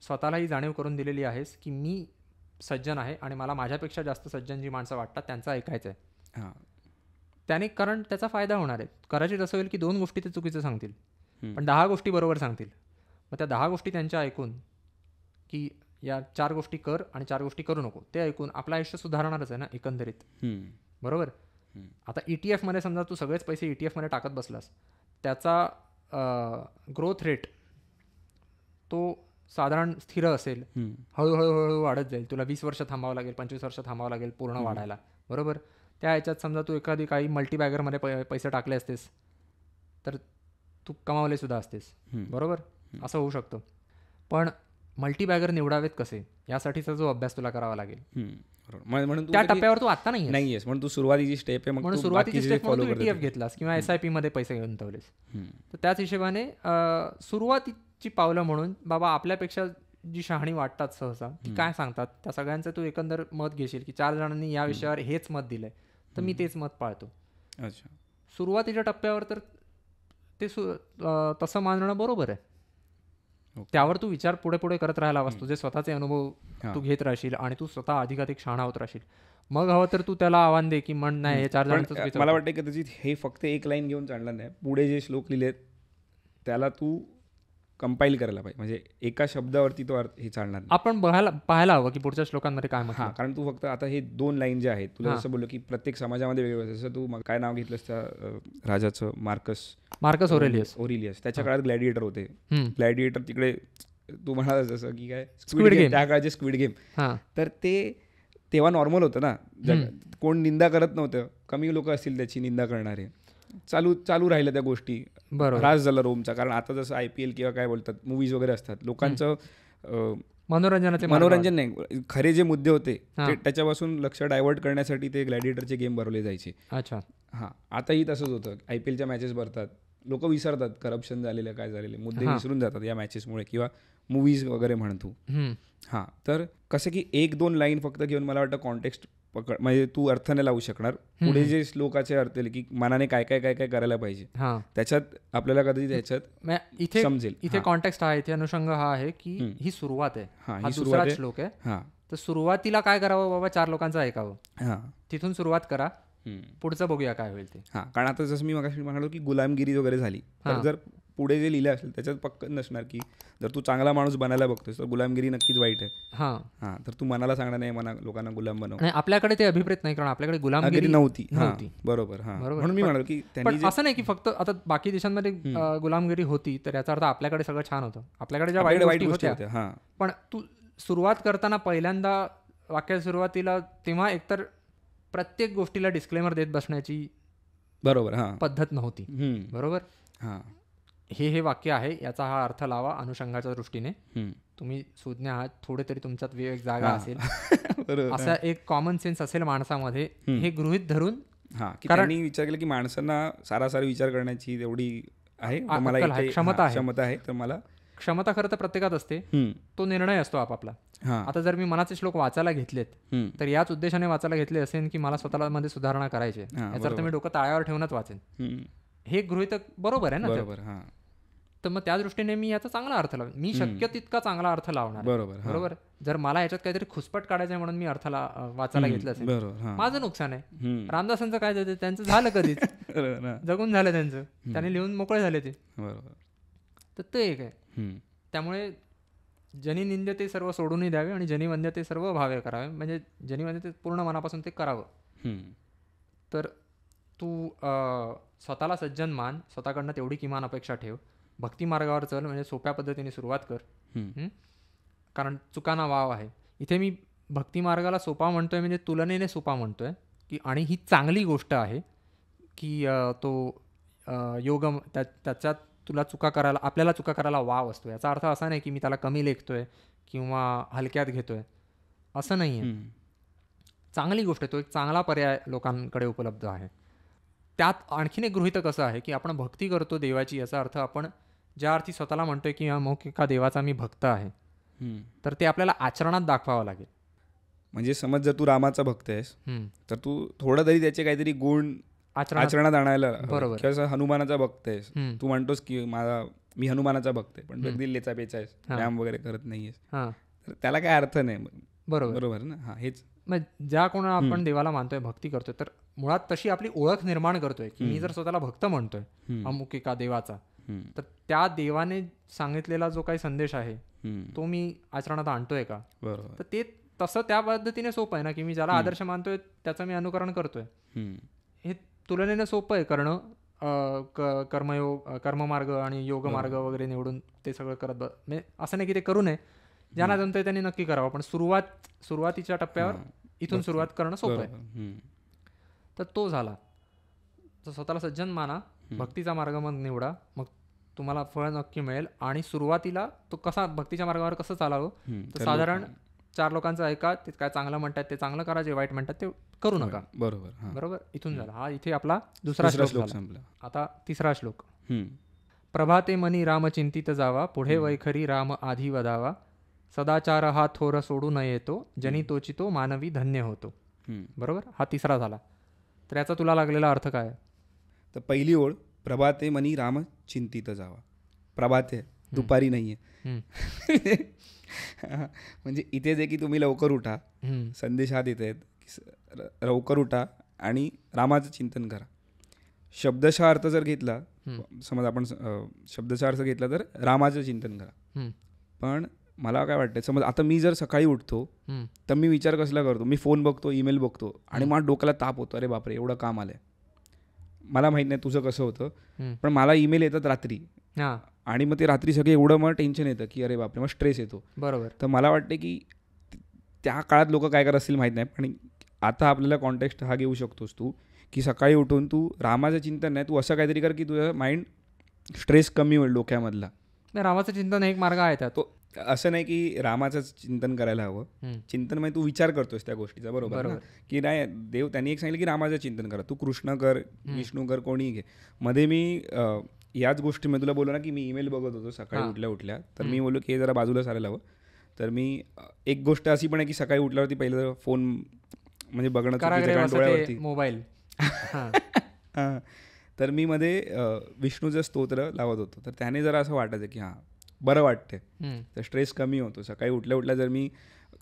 स्वतःलाही जाणीव करून दिलेली आहेस की मी सज्जन आहे आणि मला माझ्यापेक्षा जास्त सज्जन जी माणसं वाटतात त्यांचं ऐकायचं आहे. त्याने कारण त्याचा फायदा होणार आहे. कदाचित असं होईल की 2 गोष्टी ते चुकीचं सांगतील पण 10 गोष्टी बरोबर सांगतील. मग त्या 10 गोष्टी त्यांच्या ऐकून की या 4 गोष्टी कर आणि 4 गोष्टी करू नको ते ऐकून आपलं आयुष्य सुधारणारच आहे ना एकंदरीत. बरोबर. आता ETF मध्ये समजा तू सगळेच पैसे ETF मध्ये टाकत बसलास, त्याचा ग्रोथ रेट तो साधारण स्थिर असेल, हळूहळू वाढत जाईल. तुला 20 वर्ष थांबावं लागेल, 25 वर्ष थांबावं लागेल पूर्ण वाढायला. बरोबर. त्या ह्याच्यात समजा तू एखादी काही मल्टीबॅगरमध्ये पैसे टाकले असतेस तर तू कमावले सुद्धा असतेस. बरोबर. असं होऊ शकतं. पण मल्टीबॅगर निवडावेत कसे यासाठीचा जो अभ्यास तुला करावा लागेल, म्हणून त्या टप्प्यावर तू आता नाहीयेस. म्हणून तू सुरुवातीची स्टेप आहे, म्हणून सुरुवातीची स्टेप म्हणून तू ETF घेतलास किंवा SIP मध्ये पैसे गुंतवलेस. तर त्याच हिशोबाने सुरुवातीची पावलं म्हणून बाबा आपल्यापेक्षा जी शहाणी वाटतात सहसा ती काय सांगतात त्या सगळ्यांचं तू एकंदर मत घेशील की 4 जणांनी या विषयावर हेच मत दिलंय तर मी तेच मत पाळतो. अच्छा. सुरुवातीच्या टप्प्यावर तर ते तसं मानणं बरोबर आहे. त्यावर तू विचार पुढे पुढे करत राहायला हवास. तुझे स्वतःचे अनुभव तू घेत राहशील आणि तू स्वतः अधिकाधिक शहाणा होत राहशील. मग हवं तर तू त्याला आव्हान दे की म्हण नाही हे 4 जणांचं. मला वाटतं की त्याची हे फक्त एक लाईन घेऊन चालणार नाही. पुढे जे श्लोक लिहिलेत त्याला तू कंपाईल करायला पाहिजे. म्हणजे एका शब्दावरती तो हे चालणार नाही. आपण पाहायला हवं की पुढच्या श्लोकांमध्ये काय म्हटलं. कारण तू फक्त आता हे 2 लाईन जे आहेत तुला जसं बोललो की प्रत्येक समाजामध्ये वेगवेगळं. जसं तू काय नाव घेतलंस त्या राजाचं, मार्कस ओरेलियस. त्याच्या काळात ग्लॅडिएटर होते. ग्लॅडिएटर तिकडे तू म्हणाला जसं की काय स्क्विड गेम, त्या काळाचे स्क्विड गेम. तर ते तेव्हा नॉर्मल होतं ना, कोण निंदा करत नव्हतं. कमी लोक असतील त्याची निंदा करणारे. चालू राहिलं त्या गोष्टी. ह्रास झाला रोमचा. कारण आता जसं IPL किंवा काय बोलतात मूवीज वगैरे असतात, लोकांचं मनोरंजन नाही, खरे जे मुद्दे होते त्याच्यापासून लक्ष डायव्हर्ट करण्यासाठी ते ग्लॅडिएटरचे गेम भरवले जायचे. अच्छा. आताही तसंच होतं. IPLच्या मॅचेस भरतात, लोक विसरतात करप्शन झालेलं काय झालेले मुद्दे विसरून जातात या मॅचेसमुळे किंवा मूवीज वगैरे म्हणतो. तर कसं की 1-2 लाईन फक्त घेऊन मला वाटतं कॉन्टेक्स्ट म्हणजे तू अर्थ नाही लावू शकणार. पुढे जे श्लोकाचे अर्थ की मनाने काय काय काय काय करायला पाहिजे त्याच्यात आपल्याला कधी त्याच्यात समजेल. इथे कॉन्टेक्स्ट हा, इथे अनुषंग हा आहे की ही सुरुवात आहे. हा दुसरा श्लोक आहे. तर सुरुवातीला काय करावं बाबा, 4 लोकांचं ऐकावं, तिथून सुरुवात करा, पुढचं बघूया काय होईल ते. कारण आता जसं मी मगाशी म्हणालो की गुलामगिरी वगैरे झाली, तर जर पुढे जे लिहिलं असेल त्याच्यात पक्क नसणार की जर तू चांगला माणूस बनायला बघतोस तर गुलामगिरी नक्कीच वाईट आहे. तर तू मनाला सांगणार नाही लोकांना गुलाम बनव. आपल्याकडे ते अभिप्रेत नाही, कारण आपल्याकडे गुलामगिरी नव्हती. बरोबर. म्हणून मी म्हणालो की असं नाही की फक्त आता बाकी देशांमध्ये गुलामगिरी होती तर याचा अर्थ आपल्याकडे सगळं छान होतं. आपल्याकडे ज्या वाईट गोष्टी होत्या, पण तू सुरुवात करताना पहिल्यांदा वाक्याच्या सुरुवातीला तेव्हा एकतर प्रत्येक गोष्टीला डिस्क्लेमर देत बसण्याची पद्धत नव्हती. बरोबर. हे वाक्य आहे, याचा हा अर्थ लावा अनुषंगाच्या दृष्टीने, तुम्ही सुज्ञ आहात, थोडे तरी तुमच्यात विवेक जागा असेल, असा एक कॉमन सेन्स असेल माणसामध्ये, हे गृहीत धरून. कारण विचार केला की माणसांना सारासारी विचार करण्याची तेवढी आहे, क्षमता आहे, तर मला क्षमता खरं तर प्रत्येकात असते, तो निर्णय असतो आपापला. आता जर मी मनाचे श्लोक वाचायला घेतलेत तर याच उद्देशाने वाचायला घेतले असेल की मला स्वतःला मध्ये सुधारणा करायची, याचा अर्थ मी डोकं ताळ्यावर ठेवूनच वाचेन, हे गृहीतक बरोबर आहे ना. तर मग त्या दृष्टीने मी याचा चांगला अर्थ लावेन, मी शक्य तितका चांगला अर्थ लावणार. बरोबर. जर मला याच्यात काहीतरी खुसपट काढायचं म्हणून मी अर्थ वाचायला घेतलं असेल, माझं नुकसान आहे. रामदासांचं काय जाते, त्यांचं झालं कधीच, जगून झालं त्यांचं, त्यांनी लिहून मोकळे झाले ते. तर ते एक आहे. त्यामुळे जनी निंद्य ते सर्व सोडूनही द्यावे आणि जनी वंद्य ते सर्व भावे करावे, म्हणजे जनी वंद्य ते पूर्ण मनापासून ते करावं. तर तू स्वतःला सज्जन मान, स्वतःकडनं तेवढी किमान अपेक्षा ठेव, भक्ती मार्गावर चल, म्हणजे सोप्या पद्धतीने सुरुवात कर, कारण चुकांना वाव आहे. इथे मी भक्ती मार्गाला सोपा म्हणतोय म्हणजे तुलनेने सोपा म्हणतोय की, आणि ही चांगली गोष्ट आहे की तो योग त्याच्यात तुला आपल्याला चुका करायला वाव असतो. याचा अर्थ असा नाही की मी त्याला कमी लेखतोय किंवा हलक्यात घेतोय, असं नाही आहे. चांगली गोष्ट आहे, तो एक चांगला पर्याय लोकांकडे उपलब्ध आहे. त्यात आणखीन एक गृहीतक असं आहे की आपण भक्ती करतो देवाची, याचा अर्थ आपण ज्या अर्थी स्वतःला म्हणतोय की अमुक एका देवाचा मी भक्त आहे, तर ते आपल्याला आचरणात दाखवावं लागेल. म्हणजे समज जर तू रामाचा भक्त आहेस तर तू थोडं तरी त्याचे काहीतरी गुण आचरणात आणायला. बरोबर. किंवा हनुमानाचा भक्त आहेस, तू म्हणतोस की मी हनुमानाचा भक्त आहे, पण अगदी लेचा पेचा आहेस, व्यायाम वगैरे करत नाहीयेस, तर त्याला काय अर्थ नाही. बरोबर ना. हेच ज्या कोणा आपण देवाला मानतोय, भक्ती करतोय, तर मुळात तशी आपली ओळख निर्माण करतोय की मी जर स्वतःला भक्त म्हणतोय अमुक एका देवाचा, तर त्या देवाने सांगितलेला जो काही संदेश आहे तो मी आचरणात आणतोय का. तर ते तसं त्या पद्धतीने सोपं आहे ना, की मी ज्याला आदर्श मानतोय त्याचं मी अनुकरण करतोय. हे तुलनेने सोपं आहे करणं. कर्ममार्ग आणि योग मार्ग वगैरे निवडून ते सगळं करत म्हणजे असं नाही की ते करू नये, ज्यांना जमतंय त्यांनी नक्की करावं, पण सुरुवातीच्या टप्प्यावर इथून सुरुवात करणं सोपं आहे. तर तो झाला. तर स्वतःला सज्जन माना, भक्तीचा मार्ग मग निवडा, मग तुम्हाला फळ नक्की मिळेल. आणि सुरुवातीला तो भक्तीच्या मार्गावर कसं चालावं, तर साधारण 4 लोकांचं ऐका, ते काय चांगलं म्हणतात ते चांगलं करा, जे वाईट म्हणतात ते करू नका. बरोबर. इथून झाला. हा इथे आपला दुसरा श्लोक संपला. आता तिसरा श्लोक. प्रभाते मनी राम चिंतित जावा, पुढे वैखरी राम आधी वदावा, सदाचार हा थोर सोडू न येतो, जनी तोचितो मानवी धन्य होतो. बरोबर. हा तिसरा झाला. तर याचा तुला लागलेला अर्थ काय? तर पहिली ओळ, प्रभाते मनी राम चिंतित जावा. प्रभाते, दुपारी नाहीये. म्हणजे इथे जे की तुम्ही लवकर उठा, संदेश हा देत आहेत की लवकर उठा आणि रामाचं चिंतन करा. शब्दशः अर्थ जर घेतला, समज आपण शब्दशः अर्थ घेतला तर रामाचं चिंतन करा. पण मला काय वाटतं, समज आता मी जर सकाळी उठतो तर मी विचार कसला करतो, मी फोन बघतो, ईमेल बघतो आणि मला डोक्याला ताप होतो, अरे बापरे एवढं काम आलंय. मला माहित नाही तुझं कसं होतं, पण मला ईमेल येतात रात्री, आणि मग ते रात्री सगळे एवढं मग टेन्शन येतं की अरे बापरे, मग स्ट्रेस येतो. बरोबर. तर मला वाटते की त्या काळात लोक काय करत असतील माहीत नाही, पण आता आपल्याला कॉन्टेक्स्ट हा घेऊ शकतोस तू, की सकाळी उठून तू रामाचं चिंतन नाही, तू असं काहीतरी कर की तुझं माइंड स्ट्रेस कमी होईल डोक्यामधला. रामाचं चिंतन एक मार्ग आहे तो. असं नाही की रामाचंच चिंतन करायला हवं. चिंतन म्हणजे तू विचार करतोस त्या गोष्टीचा. बरोबर की नाही. देव त्यांनी एक सांगितलं की रामाचं चिंतन करा, तू कृष्ण कर, विष्णू कर, कोणीही घे. मध्ये मी याच गोष्टी मी तुला बोललो ना की मी ईमेल बघत होतो सकाळी उठल्या, तर मी बोललो की हे जरा बाजूला सारायला हवं. तर मी एक गोष्ट अशी पण आहे की सकाळी उठल्यावरती पहिलं फोन म्हणजे बघणं डोळ्यावरती मोबाईल. तर मी मध्ये विष्णूचं स्तोत्र लावत होतो, तर त्याने जरा असं वाटायचं की हां बरं वाटते, तर स्ट्रेस कमी होतो. सकाळी उठल्या उठल्या जर मी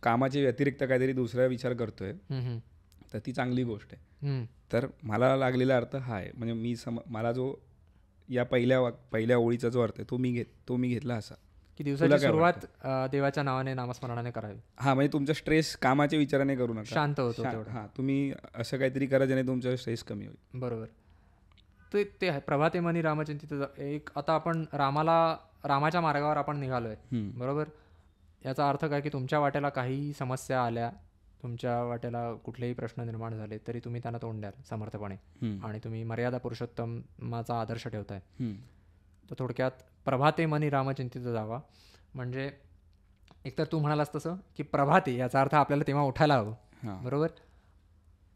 कामाच्या व्यतिरिक्त काहीतरी दुसरा विचार करतोय तर ती चांगली गोष्ट आहे. तर मला लागलेला अर्थ हा आहे. म्हणजे मला जो या पहिल्या ओळीचा जो अर्थ आहे तो मी घेतला असा की दिवसाची सुरुवात देवाच्या नावाने नामस्मरणाने करावी. हा, म्हणजे तुमचा स्ट्रेस कामाच्या विचाराने करू नका, शांत होतो. हा, तुम्ही असं काहीतरी करा ज्याने तुमचा स्ट्रेस कमी होईल. बरोबर. ते आहे प्रभाते मनी रामचिंतित. एक आता आपण रामाच्या मार्गावर आपण निघालोय, बरोबर. याचा अर्थ काय की तुमच्या वाट्याला काही समस्या आल्या, तुमच्या वाट्याला कुठलेही प्रश्न निर्माण झाले तरी तुम्ही त्यांना तोंड द्याल समर्थपणे, आणि तुम्ही मर्यादा पुरुषोत्तमाचा आदर्श ठेवताय. तर थोडक्यात प्रभाते मनी रामचिंतित जावा, म्हणजे एकतर तू म्हणालास तसं की प्रभाते याचा अर्थ आपल्याला तेव्हा उठायला हवं, बरोबर.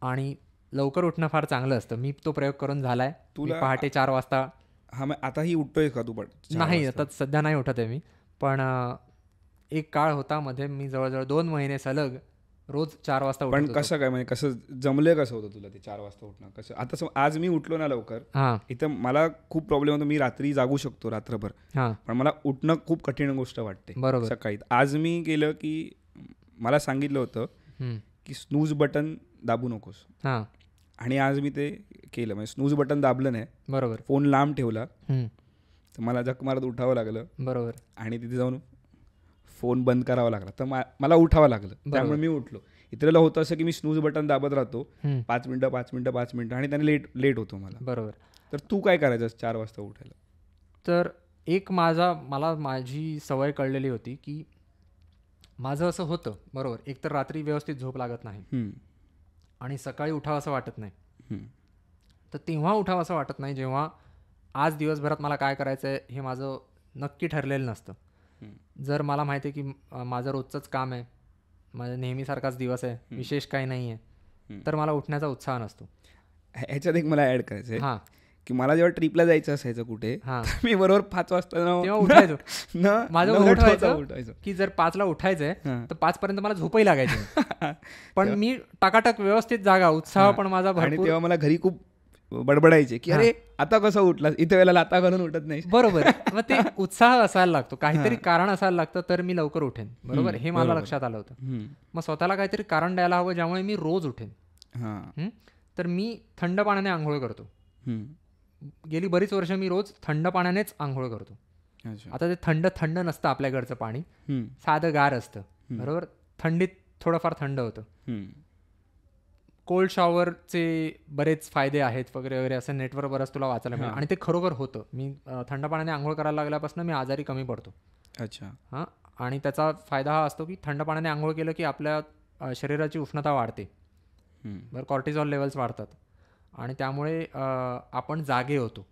आणि लवकर उठणं फार चांगलं असतं. मी तो प्रयोग करून झालाय. तुला पहाटे 4 वाजता. हा, आताही उठतोय का तू? नाही, आता सध्या नाही उठत आहे मी, पण एक काळ होता मध्ये मी जवळजवळ 2 महिने सलग रोज 4 वाजता उठत होतो. पण कसं काय, म्हणजे कसं जमलं, कसं होतं तुला ते 4 वाजता उठणं? कसं आता आज मी उठलो ना लवकर, इथं मला खूप प्रॉब्लेम होतो. मी रात्री जागू शकतो रात्रभर, पण मला उठणं खूप कठीण गोष्ट वाटते बरोबर सकाळी. आज मी केलं की मला सांगितलं होतं की स्नूज बटन दाबू नकोस, आणि आज मी ते केलं. म्हणजे स्नूज बटन दाबलं नाही, बरोबर, फोन लांब ठेवला, तर मला जक मारत उठावं लागलं, बरोबर, आणि तिथे जाऊन फोन बंद करावा लागला, तर मला उठावं लागलं. त्यामुळे मी उठलो. इतरेला होतं असं की मी स्नूज बटन दाबत राहतो 5 मिनिटं आणि त्याने लेट होतो मला, बरोबर. तर तू काय करायचं 4 वाजता उठायला? तर एक मला माझी सवय कळलेली होती की माझं असं होतं, बरोबर. एक तर रात्री व्यवस्थित झोप लागत नाही, आणि सकाळी उठावं असं वाटत नाही. तर तेव्हा उठावं असं वाटत नाही जेव्हा आज दिवसभरात मला काय करायचं आहे हे माझं नक्की ठरलेलं नसतं. जर मला माहिती आहे की माझं रोजचंच काम आहे, माझा नेहमीसारखाच दिवस आहे, विशेष काही नाही आहे, तर मला उठण्याचा उत्साह नसतो. ह्याच्यात एक मला ॲड करायचं आहे की मला जेव्हा ट्रिपला जायचं असायचं कुठे, मी बरोबर 5 वाजता तेव्हा उठायचो. माझं उलट व्हायचं की जर 5ला उठायचंय तर 5 पर्यंत मला झोपही लागायची, पण मी टाकाटाक व्यवस्थित जागा, उत्साह पण माझा भरपूर. आणि तेव्हा मला घरी खूप बडबडायचे की अरे आता कसं उठला, इथे वेळेला लाता घालून उठत नाही, बरोबर. मग ते उत्साह असायला लागतो, काहीतरी कारण असायला लागतं, तर मी लवकर उठेन, बरोबर. हे मला लक्षात आलं होतं. मग स्वतःला काहीतरी कारण द्यायला हवं ज्यामुळे मी रोज उठेन. तर मी थंड पाण्याने आंघोळ करतो. गेली बरीच वर्ष मी रोज थंड पाण्यानेच आंघोळ करतो. आता ते थंड नसतं आपल्याकडचं पाणी, साधं गार असतं, बरोबर. थंडीत थोडंफार थंड होतं. कोल्ड शॉवरचे बरेच फायदे आहेत वगैरे वगैरे असं नेटवर बरंच तुला वाचायला मिळेल, आणि ते खरोखर होतं. मी थंड पाण्याने आंघोळ करायला लागल्यापासून मी आजारी कमी पडतो. अच्छा. आणि त्याचा फायदा हा असतो की थंड पाण्याने आंघोळ केलं की आपल्या शरीराची उष्णता वाढते, बरं. कॉर्टिझॉल लेवल्स वाढतात, आणि त्यामुळे आपण जागे होतो.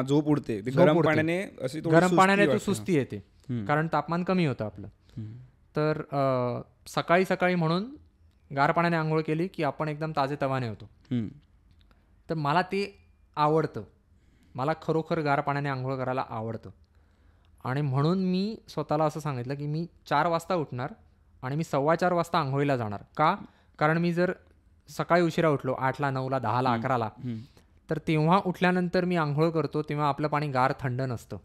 झोप उडते. गरम पाण्याने तू सुस्ती येते, कारण तापमान कमी होतं आपलं. तर सकाळी म्हणून गार पाण्याने आंघोळ केली की आपण एकदम ताजेतवाने होतो. तर मला ते आवडतं, मला खरोखर गार पाण्याने आंघोळ करायला आवडतं, आणि म्हणून मी स्वतःला असं सांगितलं की मी 4 वाजता उठणार आणि मी 4:15 वाजता आंघोळीला जाणार. का? कारण मी जर सकाळी उशिरा उठलो 8ला 9ला 10ला 11ला, तर तेव्हा उठल्यानंतर मी आंघोळ करतो तेव्हा आपलं पाणी गार थंड नसतं,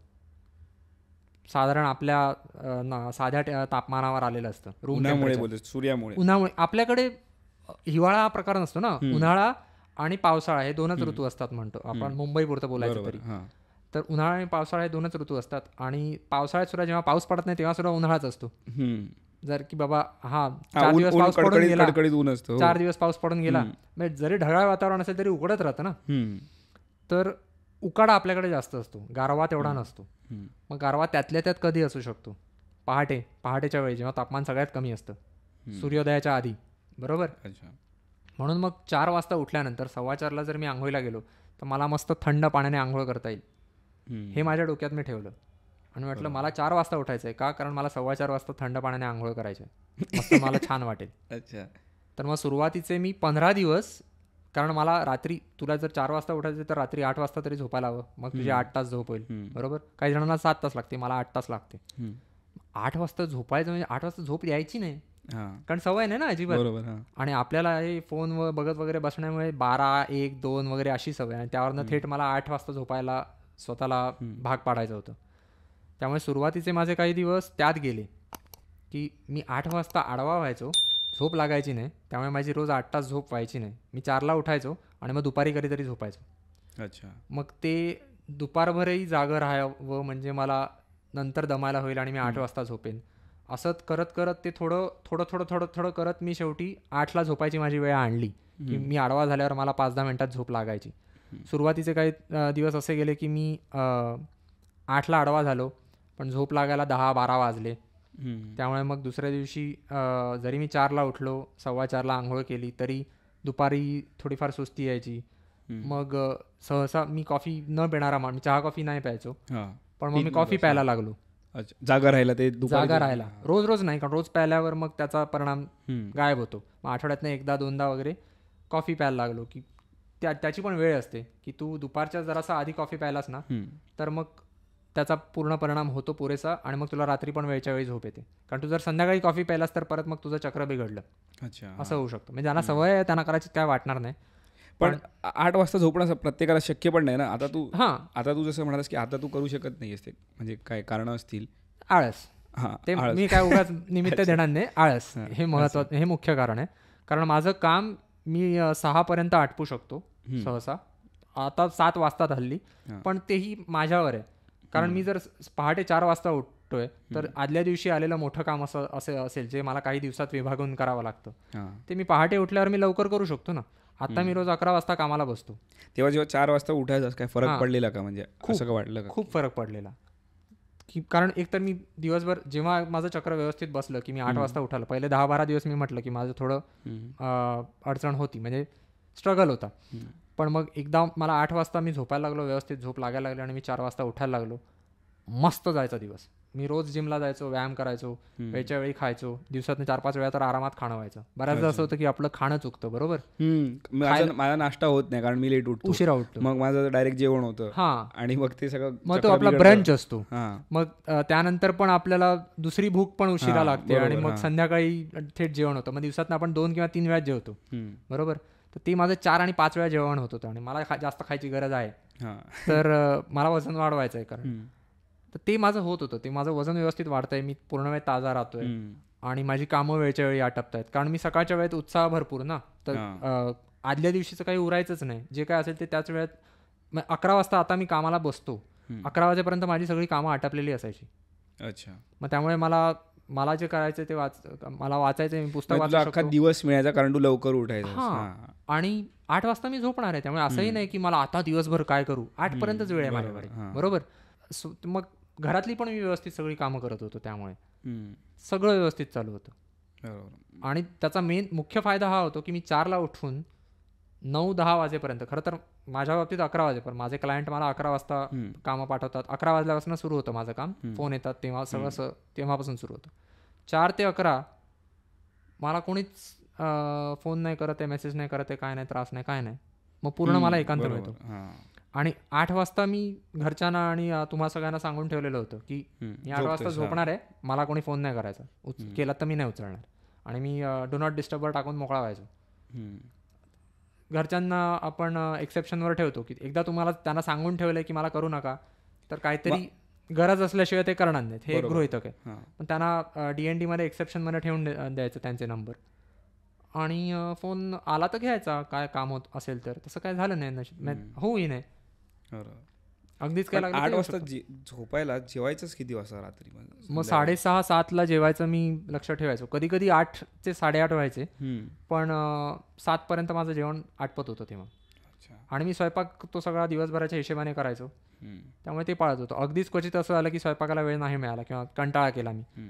साधारण आपल्या साध्या तापमानावर आलेलं असतं. उन्हामुळे आपल्याकडे हिवाळा हा प्रकार नसतो ना, उन्हाळा आणि पावसाळा हे 2च ऋतू असतात म्हणतो आपण, मुंबई पुरतं बोलायचं तरी. तर उन्हाळा आणि पावसाळा हे 2च ऋतू असतात, आणि पावसाळ्यात सुद्धा जेव्हा पाऊस पडत नाही तेव्हा सुद्धा उन्हाळाच असतो. जर की बाबा 4 दिवस पाऊस पडून गेला, 4 दिवस पाऊस पडून गेला, जरी ढगाळ वातावरण असेल तरी उकडत राहतं ना. तर उकाडा आपल्याकडे जास्त असतो, गारवा तेवढा नसतो. मग गारवा त्यातल्या त्यात कधी असू शकतो? पहाटेच्या वेळी जेव्हा तापमान सगळ्यात कमी असतं, सूर्योदयाच्या आधी, बरोबर. म्हणून मग 4 वाजता उठल्यानंतर 4:15ला जर मी आंघोळीला गेलो तर मला मस्त थंड पाण्याने आंघोळ करता येईल, हे माझ्या डोक्यात मी ठेवलं. आणि म्हटलं मला 4 वाजता उठायचं आहे, का? कारण मला 4:15 वाजता थंड पाण्याने आंघोळ करायचं आहे, मस्त मला छान वाटेल. अच्छा. तर मग सुरुवातीचे मी 15 दिवस, कारण मला रात्री, तुला जर 4 वाजता उठायचं तर रात्री 8 वाजता तरी झोपायला हवं, मग तुझे 8 तास झोप होईल, बरोबर. काही जणांना 7 तास लागते, मला 8 तास लागते. 8 वाजता झोपायचं म्हणजे 8 वाजता झोप यायची नाही, कारण सवय नाही ना अजिबात. आणि आपल्याला हे फोन बघत वगैरे बसण्यामुळे 12, 1, 2 वगैरे अशी सवय, आणि त्यावरनं थेट मला 8 वाजता झोपायला स्वतःला भाग पाडायचं होतं. त्यामुळे सुरुवातीचे माझे काही दिवस त्यात गेले की मी 8 वाजता आडवा व्हायचो, झोप लागायची नाही, त्यामुळे माझी रोज 8 तास झोप व्हायची नाही. मी 4ला उठायचो आणि मग दुपारी कधीतरी झोपायचो. अच्छा. मग ते दुपारभरही जागं राहावं म्हणजे मला नंतर दमायला होईल आणि मी 8 वाजता झोपेन. असं करत करत ते थोडं करत मी शेवटी 8ला झोपायची माझी वेळ आणली की मी आडवा झाल्यावर मला 5-10 मिनिटात झोप लागायची. सुरुवातीचे काही दिवस असे गेले की मी 8ला आडवा झालो पण झोप लागायला 10-12 वाजले. त्यामुळे मग दुसऱ्या दिवशी जरी मी 4ला उठलो, 4:15ला आंघोळ केली तरी दुपारी थोडीफार सुस्ती यायची. मग सहसा मी कॉफी न पिणारा मी चहा कॉफी नाही प्यायचो, पण मग मी कॉफी प्यायला लागलो. जागा राहायला रोज रोज नाही, कारण रोज प्यायल्यावर मग त्याचा परिणाम गायब होतो. मग आठवड्यातनं 1-2दा वगैरे कॉफी प्यायला लागलो की त्याची पण वेळ असते की तू दुपारच्या जरासा आधी कॉफी प्यायलास ना तर मग त्याचा पूर्ण परिणाम होतो पुरेसा आणि मग तुला रात्री पण वेळच्या वेळी झोप येते. कारण तू जर संध्याकाळी कॉफी प्यायलास तर परत मग तुझं चक्र बिघडलं. अच्छा, असं होऊ शकतं. म्हणजे ज्यांना सवय आहे त्यांना करायची काय वाटणार नाही. पण 8 वाजता झोपणं प्रत्येकाला शक्य पण नाही ना. आता तू जसं म्हणालास की आता तू करू शकत नाही असते, म्हणजे काय कारण असतील? आळस. ते मी काय उगाच निमित्त देणार नाही. आळस हे महत्वाचं, हे मुख्य कारण आहे. कारण माझं काम मी 6पर्यंत आटपू शकतो सहसा. आता 7 वाजतात हल्ली, पण तेही माझ्यावर आहे. कारण मी जर पहाटे 4 वाजता उठतोय तर आदल्या दिवशी आलेलं मोठं काम असं असेल जे मला काही दिवसात विभागून करावं लागतं, ते मी पहाटे उठल्यावर मी लवकर करू शकतो ना. आता मी रोज 11 वाजता कामाला बसतो, तेव्हा जेव्हा 4 वाजता उठायचं काय फरक पडलेला का? म्हणजे असं का वाटलं का? खूप फरक पडलेला. की कारण एकतर मी दिवसभर जेव्हा माझं चक्र व्यवस्थित बसलं की मी 8 वाजता उठालो, पहिले 10-12 दिवस मी म्हटलं की माझं थोडं अडचण होती, म्हणजे स्ट्रगल होता. पण मग एकदा मला 8 वाजता मी झोपायला लागलो, व्यवस्थित झोप लागायला लागली आणि मी 4 वाजता उठायला लागलो. मस्त जायचा दिवस. मी रोज जिमला जायचो, व्यायाम करायचो, वेळच्या वेळी खायचो, दिवसातून 4-5 वेळा तर आरामात खाणं व्हायचं. बऱ्याचदा असं होतं की आपलं खाणं चुकतं, बरोबर. माझा नाश्ता होत नाही कारण मी लेट उठतो, उशिरा उठतो, मग माझं डायरेक्ट जेवण होतं आणि मग ते सगळं, मग तो आपला ब्रंच असतो. मग त्यानंतर पण आपल्याला दुसरी भूक पण उशिरा लागते आणि मग संध्याकाळी थेट जेवण होतं. मग दिवसात आपण 2 किंवा 3 वेळा जेवतो, बरोबर. तर ते माझं 4 आणि 5 वेळा जेवण होत होतं आणि मला जास्त खायची गरज आहे, तर मला वजन वाढवायचं आहे. कारण तर ते माझं होत होतं, ते माझं वजन व्यवस्थित वाढतंय, मी पूर्ण वेळ ताजा राहतोय आणि माझी कामं वेळच्या वेळी आटपत आहेत. कारण मी सकाळच्या वेळेत उत्साह भरपूर ना, तर आदल्या दिवशीचं काही उरायचंच नाही. जे काय असेल ते त्याच वेळेत 11 वाजता आता मी कामाला बसतो, 11 वाजेपर्यंत माझी सगळी कामं आटपलेली असायची. अच्छा. मग त्यामुळे मला जे करायचं ते मला वाचायचं, मी पुस्तक वाचू शकतो. दिवस मिळायचा कारण तू लवकर उठायचं आणि 8 वाजता मी झोपणार आहे. त्यामुळे असंही नाही की मला आता दिवसभर काय करू, 8 पर्यंतच वेळ आहे माझ्याकडे, बरोबर. मग घरातली पण मी व्यवस्थित सगळी कामं करत होतो, त्यामुळे सगळं व्यवस्थित चालू होतं. आणि त्याचा मुख्य फायदा हा होतो की मी 4ला उठून 9-10 वाजेपर्यंत, खरं तर माझ्या बाबतीत 11 वाजेपर्यंत, माझे क्लायंट मला 11 वाजता कामं पाठवतात. 11 वाजल्यापासून सुरू होतं माझं काम, फोन येतात तेव्हा सगळं तेव्हापासून सुरू होतं. 4 ते 11 मला कोणीच फोन नाही करत आहे, मेसेज नाही करत आहे, काय नाही, त्रास नाही, काय नाही. मग पूर्ण मला एकांत मिळतो. आणि 8 वाजता मी घरच्यांना आणि तुम्हाला सगळ्यांना सांगून ठेवलेलं होतं की मी 8 वाजता झोपणार आहे, मला कोणी फोन नाही करायचा, केला तर मी नाही उचलणार, आणि मी डू नॉट डिस्टर्बवर टाकून मोकळा व्हायचो. घरच्यांना आपण एक्सेप्शनवर ठेवतो की एकदा तुम्हाला त्यांना सांगून ठेवलंय की मला करू नका, तर काहीतरी गरज असल्याशिवाय ते करणार नाहीत, हे एक गृहीतक आहे. पण त्यांना DND मध्ये एक्सेप्शनमध्ये ठेवून द्यायचं त्यांचे नंबर, आणि फोन आला तर घ्यायचा, काय काम होत असेल तर. तसं काय झालं नाही, होऊही नाही. अगदीच काय लागलं. 8 वाजता झोपायला जेवायचंच किती वाजता रात्री? मग 6:30-7ला जेवायचं मी लक्ष ठेवायचो. कधी कधी 8 ते 8:30 व्हायचे, पण 7 पर्यंत माझं जेवण आटपत होतं तेव्हा. आणि मी स्वयंपाक तो सगळा दिवसभराच्या हिशेबाने करायचो, त्यामुळे ते पाळत होतो. अगदीच क्वचित असं झालं की स्वयंपाकाला वेळ नाही मिळाला किंवा कंटाळा केला मी,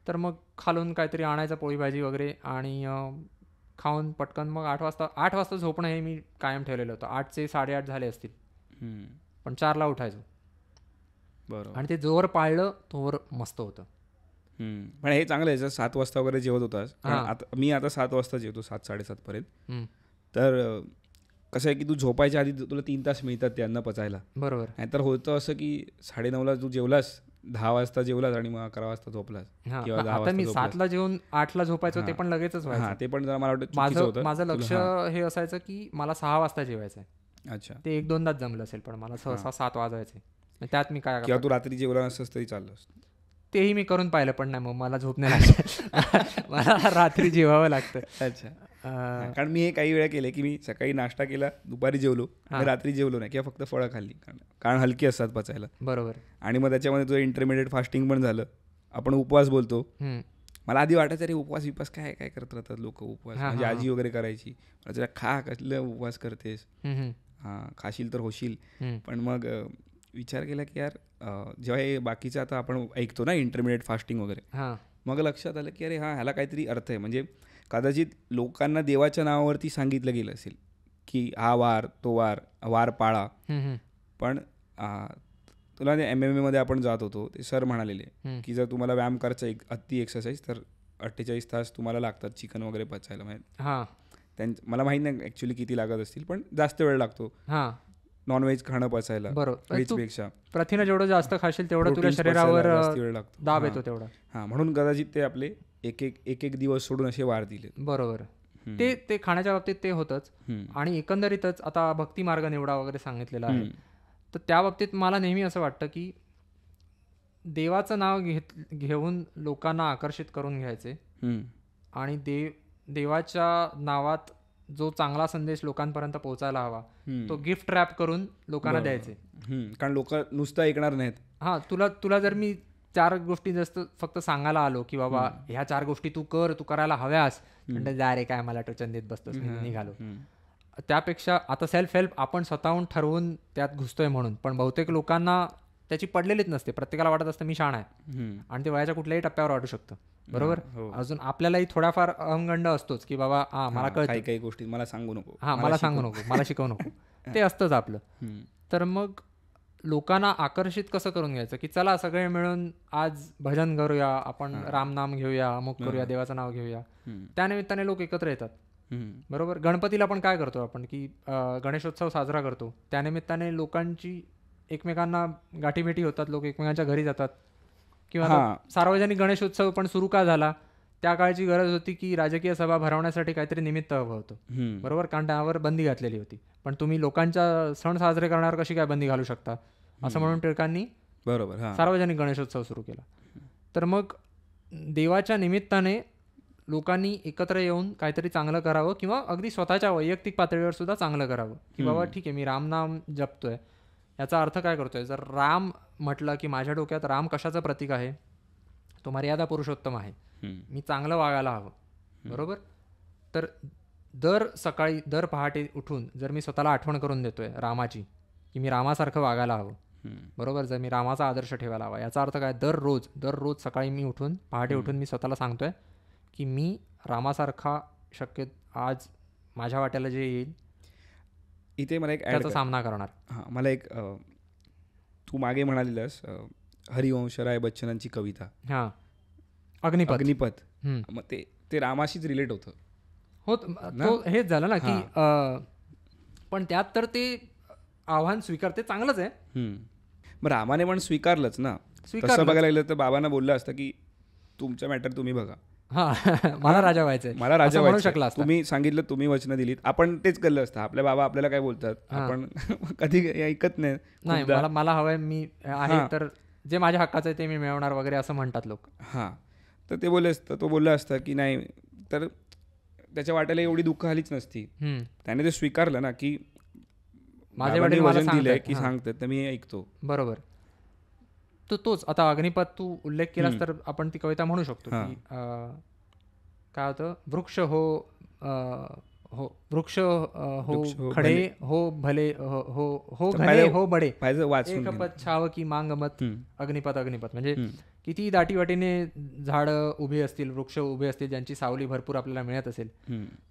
तर मग खालून काहीतरी आणायचं, पोळी भाजी वगैरे, आणि खाऊन पटकन मग 8 वाजता झोपणं हे मी कायम ठेवलेलं होतं. 8 ते 8:30 झाले असतील, पण 4ला उठायचो. बरोबर. आणि ते जोवर पाळलं तोवर मस्त होतं. पण हे चांगलं आहे. 7 वाजता वगैरे जेवत होतास, मी आता 7 वाजता जेवतो, 7-7:30 पर्यंत. तर कसं आहे की तू झोपायच्या आधी तुला 3 तास मिळतात ते अन्न पचायला, बरोबर. नाहीतर होतं असं की 9:30ला तू जेवलास, 10 वाजता जेवलास आणि मग 11 वाजता झोपलास, किंवा 10 वाजता. मी 7ला जेवून 8ला झोपायचो, ते पण लगेचच व्हायचं. ते पण जरा मला वाटतं माझं लक्ष हे असायचं की मला 6 वाजता जेवायचं आहे. अच्छा. ते 1-2दाच जमलं असेल, पण मला सहसा 7 वाजायचे. त्यात मी काय, किंवा तू रात्री जेवला नसतंस तरी चाललं असतं. तेही मी करून पाहिलं, पण नाही, मग मला झोप नाही लागत. मला रात्री जेवावं लागतं. अच्छा. कारण मी हे काही वेळा केले की मी सकाळी नाश्ता केला, दुपारी जेवलो आणि रात्री जेवलो नाही, किंवा फक्त फळं खाल्ली, कारण हलकी असतात पचायला. बरोबर. आणि मग त्याच्यामध्ये तुझं इंटरमिडिएट फास्टिंग पण झालं. आपण उपवास बोलतो. मला आधी वाटायचं अरे उपवास काय काय करत राहतात लोक उपवास, म्हणजे आजी वगैरे करायची. मला खा, कसलं उपवास करतेस, हां खाशील तर होशील. पण मग विचार केला की यार जेव्हा हे बाकीचं आता आपण ऐकतो ना इंटरमिडिएट फास्टिंग वगैरे, मग लक्षात आलं की अरे हां ह्याला काहीतरी अर्थ आहे. म्हणजे कदाचित लोकांना देवाच्या नावावरती सांगितलं गेलं असेल की हा वार तो वार पाळा, पण तुला ते MMA मध्ये आपण जात होतो, ते सर म्हणालेले की जर तुम्हाला व्यायाम करायचा अति एक्सरसाइज तर 48 तास तुम्हाला लागतात चिकन वगैरे पचायला. मला माहीत नाही ॲक्च्युली किती लागत असतील, पण जास्त वेळ लागतो नॉनव्हेज खाणं पचायला. व्हेजपेक्षा प्रथिनं जेवढं जास्त खाशील तेवढं तुला शरीरावर वेळ लागतो, दाब येतो तेवढा. म्हणून कदाचित ते आपले एक दिवस सोडून असे वार दिले. बरोबर. ते खाण्याच्या बाबतीत ते होतंच. आणि एकंदरीतच आता भक्ती मार्ग निवडा वगैरे सांगितलेला आहे, तर त्या बाबतीत मला नेहमी असं वाटतं की देवाचं नाव घेऊन लोकांना आकर्षित करून घ्यायचे आणि देवाच्या नावात जो चांगला संदेश लोकांपर्यंत पोहोचायला हवा तो गिफ्ट रॅप करून लोकांना द्यायचे. कारण लोक नुसतं ऐकणार नाहीत. तुला जर मी 4 गोष्टी जास्त फक्त सांगायला आलो की बाबा ह्या 4 गोष्टी तू करायला हव्यास, म्हणजे जा रे काय मला टोचन देत बसतोस, निघालो. त्यापेक्षा आता सेल्फ हेल्प आपण स्वतःहून ठरवून त्यात घुसतोय म्हणून, पण बहुतेक लोकांना त्याची पडलेलीच नसते. प्रत्येकाला वाटत असतं मी शाण आहे, आणि ते वयाच्या कुठल्याही टप्प्यावर वाटू शकतं. बरोबर. अजून आपल्यालाही थोडाफार अहंगंड असतोच की बाबा मला कळतं, काही गोष्टी मला सांगू नको, मला सांगू नको, मला शिकवू नको, ते असतंच आपलं. तर मग लोकांना आकर्षित कसं करून घ्यायचं की चला सगळे मिळून आज भजन करूया, आपण रामनाम घेऊया, अमुक करूया, देवाचं नाव घेऊया. त्यानिमित्ताने लोक एकत्र येतात. बरोबर. गणपतीला पण काय करतो आपण की गणेशोत्सव साजरा करतो, त्यानिमित्ताने लोकांची एकमेकांना गाठीभेटी होतात, लोक एकमेकांच्या घरी जातात. किंवा सार्वजनिक गणेशोत्सव पण सुरू का झाला, त्या काळची गरज होती की राजकीय सभा भरवण्यासाठी काहीतरी निमित्त हवं होतं. बरोबर. कारण त्यावर बंदी घातलेली होती. पण तुम्ही लोकांच्या सण साजरे करण्यावर कशी काय बंदी घालू शकता, असं म्हणून टिळकांनी सार्वजनिक गणेशोत्सव सुरू केला. तर मग देवाच्या निमित्ताने लोकांनी एकत्र येऊन काहीतरी चांगलं करावं, किंवा अगदी स्वतःच्या वैयक्तिक पातळीवर सुद्धा चांगलं करावं की बाबा ठीक आहे मी रामनाम जपतोय, याचा अर्थ काय करतोय. जर राम म्हटलं की माझ्या डोक्यात राम कशाचं प्रतीक आहे, तो मर्यादा पुरुषोत्तम आहे, मी चांगलं वागायला हवं. बरोबर. तर दर सकाळी दर पहाटे उठून जर मी स्वतःला आठवण करून देतोय रामाची की मी रामासारखं वागायला हवं. बरोबर. जर मी रामाचा आदर्श ठेवायला हवा, याचा अर्थ काय, दररोज सकाळी मी पहाटे उठून मी स्वतःला सांगतोय की मी रामासारखा शक्य आज माझ्या वाट्याला जे येईल इथे मला एक त्याचा सामना करणार. मला एक तू मागे म्हणालेलंस हरिवंशराय बच्चनांची कविता अग्निपथ, मग ते रामाशीच रिलेट होतं. हेच झालं ना की पण त्यात तर ते आव्हान स्वीकारते, चांगलंच आहे. मग रामाने पण स्वीकारलंच ना. तसं बघायला गेलं तर बाबांना बोललं असतं की तुमचं मॅटर तुम्ही बघा, मला राजा व्हायचंय, मला राजा म्हणू शकला, तुम्ही सांगितलं, तुम्ही वचनं दिलीत, आपण तेच केलं असतं. आपल्या बाबा आपल्याला काय बोलतात आपण कधी ऐकत नाही. मला हवंय मी आहे तर जे माझ्या हक्काचं आहे ते मी मिळवणार वगैरे असं म्हणतात लोक. तर ते बोलले असतं, तो बोलला असता की नाही, तर त्याच्या वाट्याला एवढी दुःख आलीच नसती. त्याने ते स्वीकारलं ना की माझे वडील वचन दिलंय की सांगतात तर मी ऐकतो. बरोबर. तोच आता अग्निपथ तू उल्लेख केलास तर आपण ती कविता म्हणू शकतो की काय होतं, वृक्ष हो खडे हो भले हो घने हो बडे एकपत छाव की मांगमत अग्निपथ. म्हणजे किती दाटीवाटीने झाडं उभी असतील, वृक्ष उभे असतील, ज्यांची सावली भरपूर आपल्याला मिळत असेल,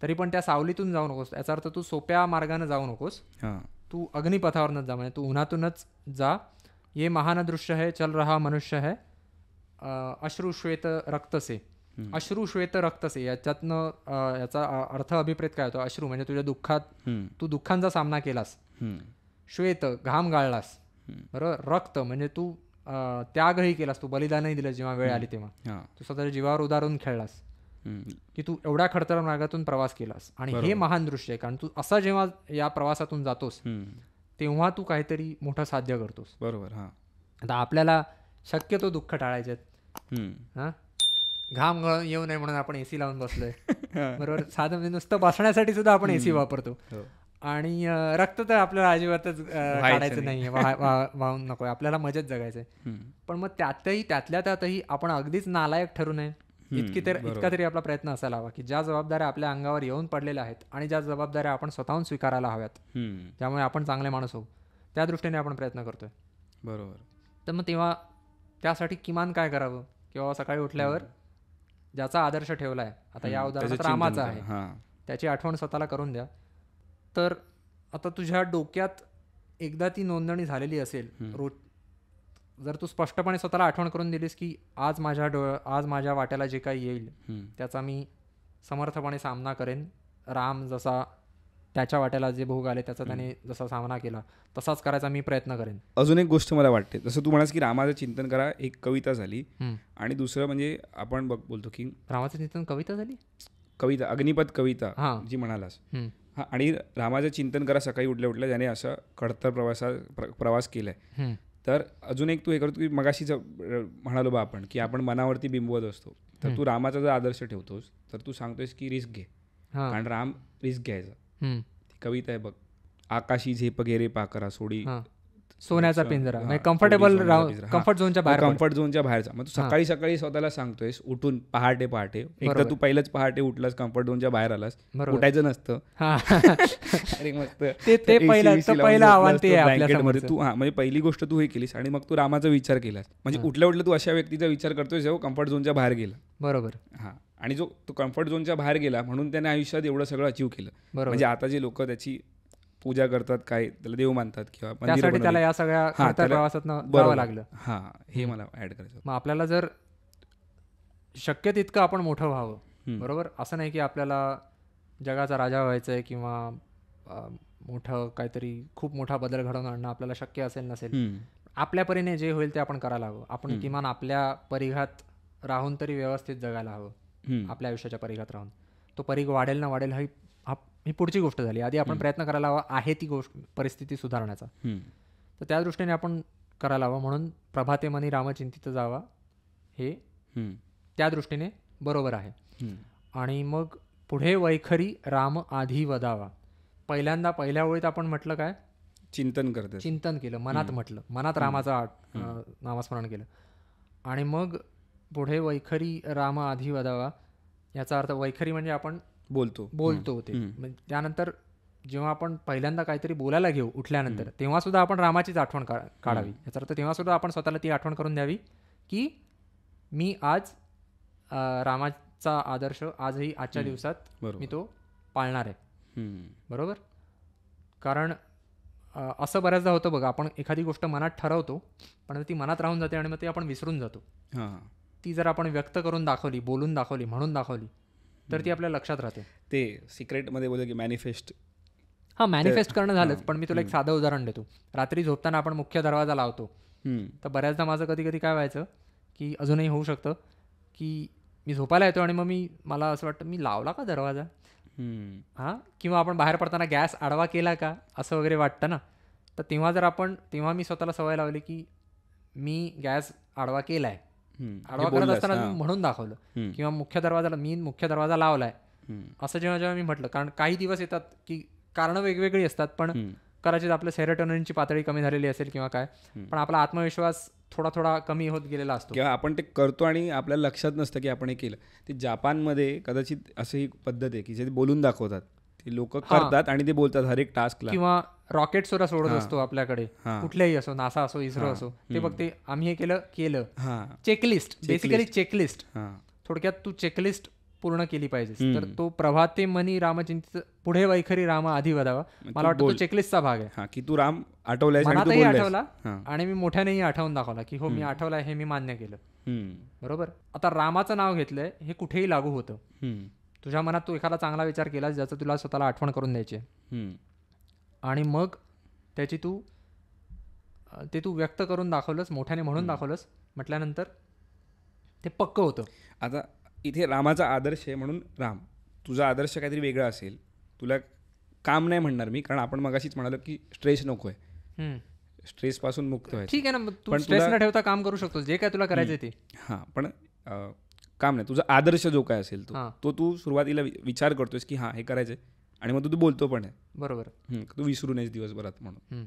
तरी पण त्या सावलीतून जाऊ नकोस. याचा अर्थ तू सोप्या मार्गाने जाऊ नकोस, तू अग्निपथावरनच जा, म्हणजे तू उन्हातूनच जा. ये महान दृश्य है चल रहा मनुष्य है अश्रुश्वेत रक्त से. अश्रुश्वेत रक्त से याच्यातनं याचा अर्थ अभिप्रेत काय होतो, अश्रू म्हणजे तुझ्या दुःखात तू दुःखांचा सामना केलास, श्वेत घाम गाळलास, बरोबर. रक्त म्हणजे तू त्यागही केलास, तू बलिदानही दिलंस जेव्हा वेळ आली तेव्हा, तू स्वतःच्या जीवावर उदारून खेळलास की तू एवढ्या खडतर मार्गातून प्रवास केलास. आणि हे महान दृश्य आहे, कारण तू असा जेव्हा या प्रवासातून जातोस तेव्हा तू काहीतरी मोठं साध्य करतोस. बरोबर. हा, आता आपल्याला शक्यतो दुःख टाळायचे हा, घाम गळून येऊ नये म्हणून आपण एसी लावून बसलोय. बरोबर. साधं म्हणजे नुसतं बसण्यासाठी सुद्धा आपण एसी वापरतो. आणि रक्त तर आपल्याला अजिबातच काढायचं नाहीये, वाहून नकोय, आपल्याला मजेत जगायचंय. पण मग त्यातल्या त्यातही आपण अगदीच नालायक ठरू नये इतका तरी आपला प्रयत्न असायला हवा की ज्या जबाबदाऱ्या आपल्या अंगावर येऊन पडलेल्या आहेत आणि ज्या जबाबदाऱ्या आपण स्वतःहून स्वीकारायला हव्यात, त्यामुळे आपण चांगले माणूस होऊ, त्या दृष्टीने आपण प्रयत्न करतोय. बरोबर. तर मग तेव्हा त्यासाठी किमान काय करावं, किंवा सकाळी उठल्यावर ज्याचा आदर्श ठेवलाय, आता या उदाहरणात रामाचा आहे, त्याची आठवण स्वतःला करून द्या. तर आता तुझ्या डोक्यात एकदा ती नोंदणी झालेली असेल, रोज जर तू स्पष्टपणे स्वतःला आठवण करून दिलीस की आज माझ्या वाट्याला जे काही येईल त्याचा मी समर्थपणे सामना करेन, राम जसा त्याच्या वाट्याला जे भोग आले त्याचा त्याने जसा सामना केला तसाच करायचा मी प्रयत्न करेन. अजून एक गोष्ट मला वाटते, जसं तू म्हणास की रामाचं चिंतन करा, एक कविता झाली. आणि दुसरं म्हणजे आपण बोलतो की रामाचं चिंतन कविता झाली, कविता अग्निपथ कविता जी म्हणालास. हा, आणि रामाचं चिंतन करा सकाळी उठल्या उठल्या, ज्याने असं खडतर प्रवास केलाय. तर अजून एक तू हे करतो की मगाशीच म्हणालो बा आपण की आपण मनावरती बिंबवत असतो, तर तू रामाचा जर आदर्श ठेवतोस तर तू सांगतोयस की रिस्क घे, कारण राम रिस्क घ्यायचा. ती कविता आहे बघ, आकाशी झेप गेरे पाकरा सोडी सोन्याचा पिंजरा, कम्फर्टेबल कम्फर्ट झोनच्या बाहेरचा. मग तू सकाळी सकाळी स्वतःला सांगतोयस उठून पहाटे एकदा तू पहिलंच पहाटे उठलास, कम्फर्ट झोनच्या बाहेर आलास, उठायचं नसतं. अरे मस्त, पहिलं आव्हान ते ब्लँकेटमध्ये तू म्हणजे पहिली गोष्ट तू हे केलीस आणि मग तू रामाचा विचार केलास. म्हणजे उठल्या उठल्या तू अशा व्यक्तीचा विचार करतोय जो कम्फर्ट झोनच्या बाहेर गेला. बरोबर. हा, आणि जो तो कम्फर्ट झोनच्या बाहेर गेला म्हणून त्याने आयुष्यात एवढं सगळं अचीव्ह केलं. म्हणजे आता जे लोक त्याची पूजा करतात, काय त्याला देव मानतात किंवा त्यासाठी त्याला या सगळ्या प्रवासात जावं लागलं. हा, हे मला ऍड करायचं. मग आपल्याला जर शक्य तितकं आपण मोठं व्हावं, बरोबर. असं नाही की आपल्याला जगाचा राजा व्हायचंय किंवा मोठं काहीतरी खूप मोठा बदल घडवून आणणं आपल्याला शक्य असेल नसेल, आपल्या परीने जे होईल ते आपण करायला हवं. आपण किमान आपल्या परिघात राहून तरी व्यवस्थित जगायला हवं, आपल्या आयुष्याच्या परिघात राहून. तो परिघ वाढेल ना वाढेल ही पुढची गोष्ट झाली. आधी आपण प्रयत्न करायला हवा आहे ती परिस्थिती सुधारण्याचा. तर त्या दृष्टीने आपण करायला हवं. म्हणून प्रभाते मनी रामचिंतित जावा हे त्या दृष्टीने बरोबर आहे. आणि मग पुढे वैखरी राम आधी वदावा. पहिल्या ओळीत आपण म्हटलं काय, चिंतन केलं, मनात म्हटलं, मनात रामाचं नामस्मरण केलं. आणि मग पुढे वैखरी राम आधी वदावा, याचा अर्थ वैखरी म्हणजे आपण बोलतो ते. त्यानंतर जेव्हा आपण पहिल्यांदा काहीतरी बोलायला घेऊ उठल्यानंतर, तेव्हा सुद्धा आपण रामाचीच आठवण काढावी. याचा अर्थ तेव्हा सुद्धा आपण स्वतःला ती आठवण करून द्यावी की मी आज रामाचा आदर्श आजही आजच्या दिवसात मी तो पाळणार आहे. बरोबर. कारण असं बऱ्याचदा होतं बघा, आपण एखादी गोष्ट मनात ठरवतो पण ती मनात राहून जाते आणि मग ती आपण विसरून जातो. ती जर आपण व्यक्त करून दाखवली, बोलून दाखवली, म्हणून दाखवली तर ती आपल्या लक्षात राहते. ते सिक्रेटमध्ये बोलतो की मॅनिफेस्ट करणं झालंच. पण मी तुला एक साधं उदाहरण देतो. रात्री झोपताना आपण मुख्य दरवाजा लावतो, तर बऱ्याचदा माझं कधी कधी काय व्हायचं की, अजूनही होऊ शकतं की मी झोपायला येतो आणि मग मला असं वाटतं मी लावला का दरवाजा, किंवा आपण बाहेर पडताना गॅस आडवा केला का असं वगैरे वाटतं ना. तर तेव्हा मी स्वतःला सवय लावली की मी गॅस आडवा केलाय, आडवा करत असताना म्हणून दाखवलं, किंवा मुख्य दरवाजा लावलाय असं जेव्हा मी म्हटलं. कारण काही दिवस येतात की कारणं वेगवेगळी असतात, पण कदाचित आपलं सेरोटोनिनची पातळी कमी झालेली असेल किंवा काय, पण आपला आत्मविश्वास थोडा कमी होत गेलेला असतो किंवा आपण ते करतो आणि आपल्याला लक्षात नसतं की आपण हे केलं. ते जापानमध्ये कदाचित असं ही पद्धत आहे की जे बोलून दाखवतात, ते लोक करतात आणि ते बोलतात हर एक टास्कला. किंवा रॉकेट सुद्धा सोडत असतो आपल्याकडे, कुठल्याही असो, नासा असो, इस्रो असो, ते बघते आम्ही हे केलं. Checklist, basically checklist. थोडक्यात तू चेकलिस्ट पूर्ण केली पाहिजेस. तर तो प्रभाते मनी रामचिंतित पुढे वैखरी राम आधी वदावा, मला वाटतं तो चेकलिस्टचा भाग आहे की तू राम आठवलाय, मनातही आठवला आणि मी मोठ्यानेही आठवून दाखवला की हो मी आठवलाय, हे मी मान्य केलं. बरोबर. आता रामाचं नाव घेतलंय हे कुठेही लागू होतं. तुझ्या मनात तू एखादा चांगला विचार केलास ज्याचं तुला स्वतःला आठवण करून द्यायची, आणि मग त्याची तू व्यक्त करून दाखवलंस, मोठ्याने म्हणून दाखवलंस, म्हटल्यानंतर ते पक्क होतं. आता इथे रामाचा आदर्श आहे म्हणून राम, तुझा आदर्श काहीतरी वेगळा असेल, तुला काम नाही म्हणणार मी, कारण आपण मगाशीच म्हणालो की स्ट्रेस नको आहे. स्ट्रेस पासून मुक्त व्हायचं. ठीक आहे ना, तू स्ट्रेस न ठेवता काम करू शकतो जे काय तुला करायचं ते. हां, पण काम नाही, तुझा आदर्श जो काय असेल तो तू सुरुवातीला विचार करतोयस की हां हे करायचंय, आणि मग तू बोलतो पण आहे. बरोबर. तू विसरू नयेस दिवसभरात म्हणून.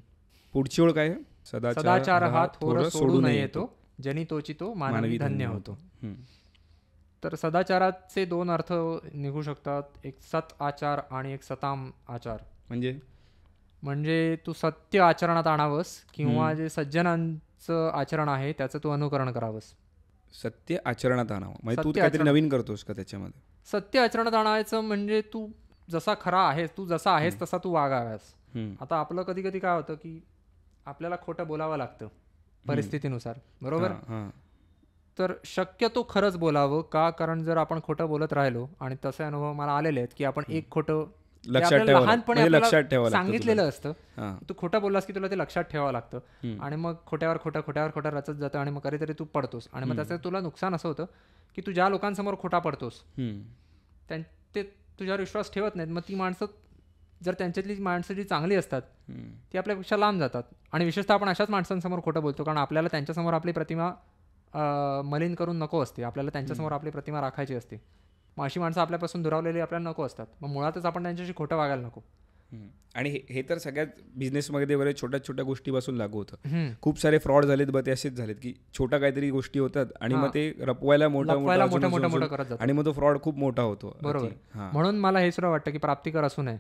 पुढची ओळ काय आहे? सदाचार हा थोर सोडू नये येतो, जनी तोची तो मानवी धन्य होतो. तर सदाचाराचे 2 अर्थ निघू शकतात, एक सत आचार आणि एक सताम आचार. म्हणजे तू सत्य आचरणात आणावंस किंवा जे सज्जनांचं आचरण आहे त्याचं तू अनुकरण करावंस. सत्य आचरणात आणावं म्हणजे तू काहीतरी नवीन करतोस का त्याच्यामध्ये? सत्य आचरणात आणायचं म्हणजे तू जसा खरा आहेस, तू जसा आहेस तसा तू वागाव्यास. आता आपलं कधी कधी काय होतं की आपल्याला खोटं बोलावं लागतं परिस्थितीनुसार, बरोबर. तर शक्यतो खरंच बोलावं का, कारण जर आपण खोटं बोलत राहिलो, आणि तसे अनुभव मला आलेले आहेत की आपण एक खोटं लहानपणी सांगितलेलं असतं, तू खोटं बोललास की तुला ते लक्षात ठेवावं लागतं, आणि मग खोट्यावर खोटं रचत जातं, आणि मग कधीतरी तू पडतोस, आणि मग त्याचं तुला नुकसान असं होतं की तू ज्या लोकांसमोर खोटा पडतोस ते तुझ्यावर विश्वास ठेवत नाहीत. मग ती माणसं, जर त्यांच्यातली माणसं जी चांगली असतात ती आपल्यापेक्षा लांब जातात, आणि विशेषतः आपण अशाच माणसांसमोर खोटं बोलतो कारण आपल्याला त्यांच्यासमोर आपली प्रतिमा मलिन करून नको असते, आपल्याला त्यांच्यासमोर आपली प्रतिमा राखायची असते. मग अशी माणसं आपल्यापासून दुरावलेली आपल्याला नको असतात, मग मुळातच आपण त्यांच्याशी खोटं वागायला नको. आणि हे तर सगळ्यात बिझनेसमध्ये वगैरे छोट्या छोट्या गोष्टीपासून लागू होतं. खूप सारे फ्रॉड झालेत बघ, ते असेच झालेत की छोट्या काहीतरी गोष्टी होतात आणि मग ते रपवायला मोठा करत जातात, आणि मग तो फ्रॉड खूप मोठा होतो. बरोबर. म्हणून मला हे सुद्धा वाटतं की प्राप्तिकर असू नये,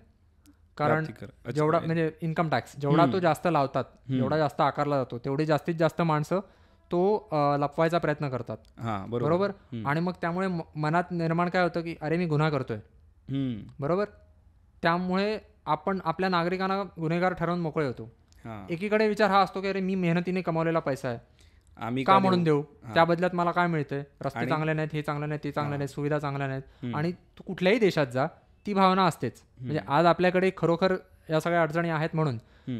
कारण जेवढा म्हणजे इन्कम टॅक्स जेवढा तो जास्त लावतात, जेवढा जास्त आकारला जातो, तेवढी जास्तीत जास्त माणसं तो लपवायचा प्रयत्न करतात. बरोबर. आणि मग त्यामुळे मनात निर्माण काय होतं की अरे मी गुन्हा करतोय, बरोबर. त्यामुळे आपण आपल्या नागरिकांना गुन्हेगार ठरवून मोकळे होतो. एकीकडे विचार हा असतो की अरे मी मेहनतीने कमावलेला पैसा आहे, आम्ही का म्हणून देऊ, त्या बदल्यात मला काय मिळतंय, रस्ते चांगले नाहीत, हे चांगलं नाही, ते चांगलं नाही, सुविधा चांगल्या नाहीत, आणि तू कुठल्याही देशात जा ती भावना असतेच. म्हणजे आज आपल्याकडे खरोखर या सगळ्या अडचणी आहेत म्हणून,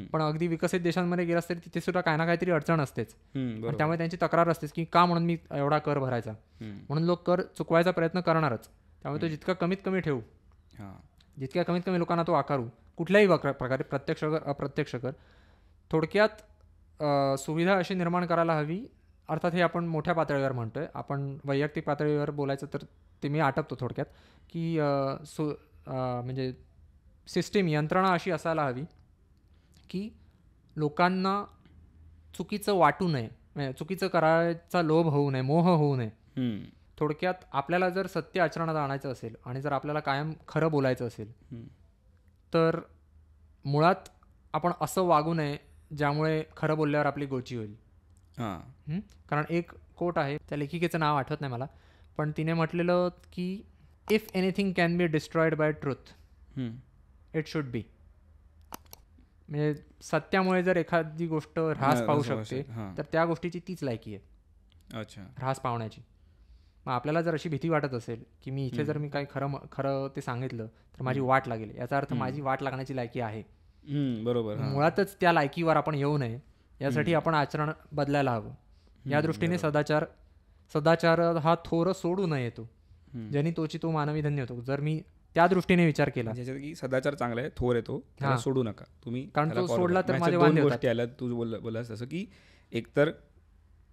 पण अगदी विकसित देशांमध्ये गेलास तरी तिथे सुद्धा काही ना काहीतरी अडचण असतेच, त्यामुळे त्यांची तक्रार असतेच की का म्हणून मी एवढा कर भरायचा, म्हणून लोक कर चुकवायचा प्रयत्न करणारच. त्यामुळे तो जितका कमीत कमी ठेवू, जितक्या कमीत कमी लोकांना तो आकारू, कुठल्याही प्रकारे प्रत्यक्ष कर अप्रत्यक्ष कर, थोडक्यात सुविधा अशी निर्माण करायला हवी. अर्थात हे आपण मोठ्या पातळीवर म्हणतोय, आपण वैयक्तिक पातळीवर बोलायचं तर ते मी आटपतो थोडक्यात की म्हणजे सिस्टीम, यंत्रणा अशी असायला हवी की लोकांना चुकीचं वाटू नये, म्हणजे चुकीचं करायचा लोभ होऊ नये, मोह होऊ नये. थोडक्यात आपल्याला जर सत्य आचरणात आणायचं असेल आणि जर आपल्याला कायम खरं बोलायचं असेल तर मुळात आपण असं वागू नये ज्यामुळे खरं बोलल्यावर आपली गोची होईल. कारण एक कोट आहे, त्या लेखिकेचं नाव आठवत नाही मला, पण तिने म्हटलेलं की if anything can be destroyed by truth it should be. म्हणजे सत्यामुळे जर एखादी गोष्ट ऱ्हास पावू शकते तर त्या गोष्टीची तीच लायकी आहे, ऱ्हास पावण्याची. मग आपल्याला जर अशी भीती वाटत असेल की मी इथे जर मी काही खरं ते सांगितलं तर माझी वाट लागेल, याचा अर्थ माझी वाट लागण्याची लायकी आहे. बरोबर. मुळातच त्या लायकीवर आपण येऊ नये यासाठी आपण आचरण बदलायला हवं. या दृष्टीने सदाचार हा थोर सोडू नये येतो, ज्यांनी तोची तो मानवी धन्य होतो. जर मी त्या दृष्टीने विचार केला की सदाचार चांगला आहे, थोर येतो, त्याला सोडू नका तुम्ही, कारण तो सोडला तर माझे वांदे होतात. गोष्टी आल्या तू बोललास तसं की एकतर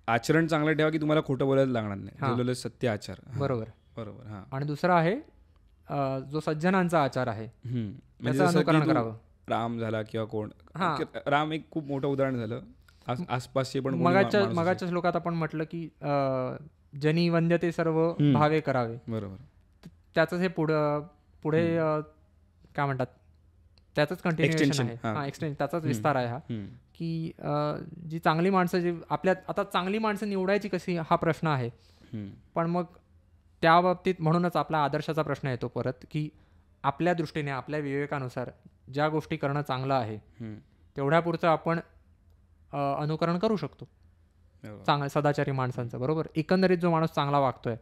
आचरण चांगलं ठेवा की तुम्हाला खोटं बोलायला लागणार नाही, सत्य आचार. बरोबर. आणि दुसरा आहे जो सज्जनांचा आचार आहे त्याचं अनुकरण करावं. राम झाला किंवा कोण, राम एक खूप मोठं उदाहरण झालं. आसपासचे पण मगाच्या श्लोकात आपण म्हटलं की जनी वंद्यते सर्व भावे करावे, बरोबर. त्याच हे पुढे काय म्हणतात त्याचंच कंटिन्युएशन आहे, एक्सटेन्शन, त्याचाच विस्तार आहे हा, की जी चांगली माणसं जी आपल्यात, आता चांगली माणसं निवडायची कशी हा प्रश्न आहे, पण मग त्या बाबतीत म्हणूनच आपला आदर्शाचा प्रश्न येतो परत, की आपल्या दृष्टीने आपल्या विवेकानुसार ज्या गोष्टी करणं चांगलं आहे तेवढ्या पुरतं आपण अनुकरण करू शकतो चांगल्या सदाचारी माणसांचं, बरोबर. एकंदरीत जो माणूस चांगला वागतोय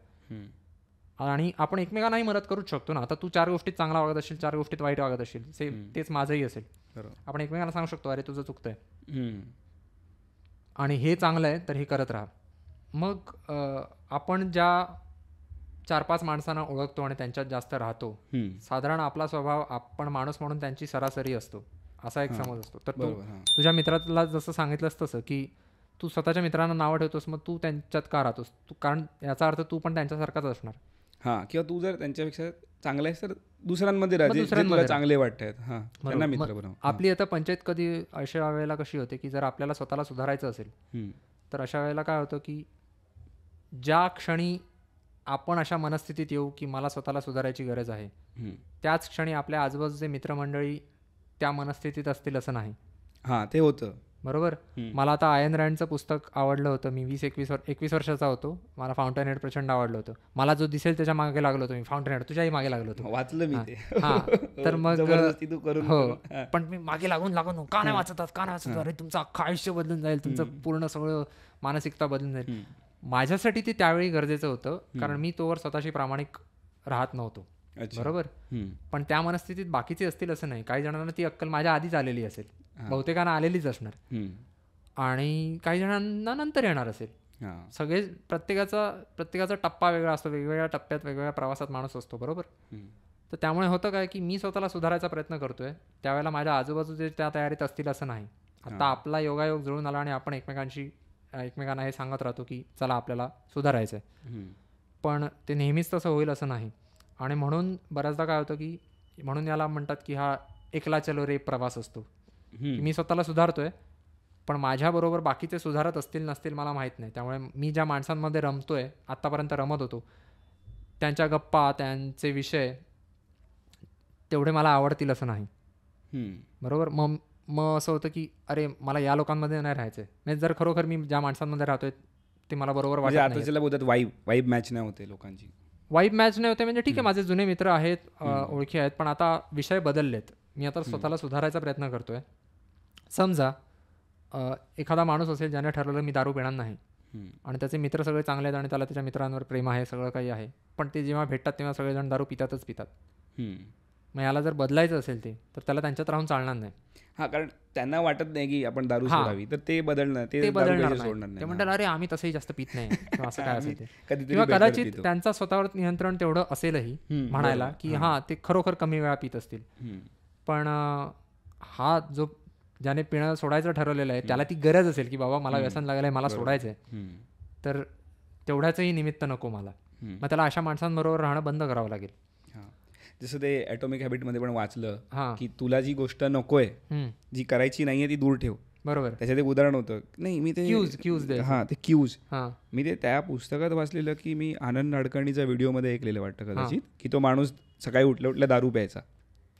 आणि आपण एकमेकांनाही मदत करूच शकतो ना. आता तू 4 गोष्टीत चांगला वागत असेल, 4 गोष्टीत वाईट वागत असेल, सेम तेच माझंही असेल, आपण एकमेकांना सांगू शकतो अरे तुझं चुकतंय आणि हे चांगलं आहे तर हे करत राहा. मग आपण ज्या 4-5 माणसांना ओळखतो आणि त्यांच्यात जास्त राहतो, साधारण आपला स्वभाव, आपण माणूस म्हणून त्यांची सरासरी असतो, असा एक समज असतो. तर तू तुझ्या मित्राला जसं सांगितलंस तसं की तू स्वतःच्या मित्रांना नावं ठेवतोस, मग तू त्यांच्यात का राहतोस, तू कारण याचा अर्थ तू पण त्यांच्यासारखाच असणार. हां, किंवा तू जर त्यांच्यापेक्षा चांगला आहेस तर दुसऱ्यांमध्ये राहा, तुला चांगले वाटतात. हां, त्यांना मित्र बनव. आपली आता पंचायत कधी अशा वेळेला कशी होते की जर आपल्याला स्वतःला सुधारायचं असेल तर अशा वेळेला काय होतं की ज्या क्षणी आपण अशा मनस्थितीत येऊ की मला स्वतःला सुधारायची गरज आहे, त्याच क्षणी आपल्या आजूबाजूचे मित्रमंडळी त्या मनस्थितीत असतील असं नाही. हां, ते होतं. बरोबर. मला आता आयन रँडचं पुस्तक आवडलं होतं. मी 21 वर्षाचा होतो. मला फाउंटन हेड प्रचंड आवडलं होतं. मला जो दिसेल त्याच्या मागे लागलो होतो मी. फाउंटन हेड तुझ्याही मागे लागलो होतो. वाचलं मी ते. हां, तर मग हो, पण मी मागे लागून का नाही वाचतात, का नाही वाचतात, अरे तुमचं अख्खं आयुष्य बदलून जाईल, तुमचं पूर्ण सगळं मानसिकता बदलून जाईल. माझ्यासाठी ते त्यावेळी गरजेचं होतं, कारण मी तोवर स्वतःशी प्रामाणिक राहत नव्हतो. बरोबर. पण त्या मनस्थितीत बाकीचे असतील असं नाही. काही जणांना ती अक्कल माझ्या आधीच आलेली असेल, बहुतेकांना आलेलीच असणार, आणि काही जणांना नंतर येणार असेल. सगळे प्रत्येकाचा टप्पा वेगळा असतो, वेगवेगळ्या टप्प्यात वेगवेगळ्या प्रवासात माणूस असतो. बरोबर. तर त्यामुळे होतं काय की मी स्वतःला सुधारायचा प्रयत्न करतोय, त्यावेळेला माझ्या आजूबाजूचे त्या तयारीत असतील असं नाही. आता आपला योगायोग जुळून आला आणि आपण एकमेकांना हे सांगत राहतो की चला आपल्याला सुधारायचं आहे, पण ते नेहमीच तसं होईल असं नाही. आणि म्हणून बऱ्याचदा काय होतं की म्हणून याला म्हणतात की हा एकला चलो रे प्रवास असतो. मी स्वतःला सुधारतोय, पण माझ्याबरोबर बाकीचे सुधारत असतील नसतील मला माहीत नाही. त्यामुळे मी ज्या माणसांमध्ये रमतोय, आत्तापर्यंत रमत होतो, त्यांच्या गप्पा, त्यांचे विषय तेवढे मला आवडतील असं नाही. बरोबर. मग असं होतं की अरे मला या लोकांमध्ये नाही राहायचं आहे. म्हणजे जर खरोखर मी ज्या माणसांमध्ये राहतोय ते मला बरोबर वाटत नाही. वाईब मॅच नाही होते लोकांची. वाईब मॅच नाही होते म्हणजे ठीक आहे, माझे जुने मित्र आहेत, ओळखी आहेत, पण आता विषय बदललेत. मी आता स्वतःला सुधारायचा प्रयत्न करतोय. समजा एखादा माणूस असेल ज्याने ठरवलं मी दारू पिणार नाही, आणि त्याचे मित्र सगळे चांगले आहेत आणि त्याला त्याच्या मित्रांवर प्रेम आहे, सगळं काही आहे, पण ते जेव्हा भेटतात तेव्हा सगळेजण दारू पितातच पितात. मग याला जर बदलायचं असेल ते, तर त्याला त्यांच्यात राहून चालणार नाही. हां, कारण त्यांना वाटत नाही की आपण दारू सोडावी, तर ते बदलणार सोडणार नाही. ते म्हणतात अरे आम्ही तसंही जास्त पित नाही, असं काय असेल ते. किंवा कदाचित त्यांचा स्वतःवर नियंत्रण तेवढं असेलही म्हणायला की हां ते खरोखर कमी वेळा पित असतील, पण हा जो ज्याने पिणं सोडायचं ठरवलेलं आहे त्याला ती गरज असेल की बाबा मला व्यसन लागलं आहे, मला सोडायचं आहे, तर तेवढ्याचंही निमित्त नको मला. मग त्याला अशा माणसांबरोबर राहणं बंद करावं लागेल. जसं ते ॲटॉमिक हॅबिटमध्ये पण वाचलं की तुला जी गोष्ट नकोय, जी करायची नाहीये ती दूर ठेव. बरोबर. त्याच्यात एक उदाहरण होतं नाही, मी ते क्यूज मी ते त्या पुस्तकात वाचलेलं की मी आनंद नाडकर्णीचा व्हिडिओमध्ये ऐकलेलं वाटतं कदाचित, की तो माणूस सकाळी उठल्या उठल्या दारू प्यायचा.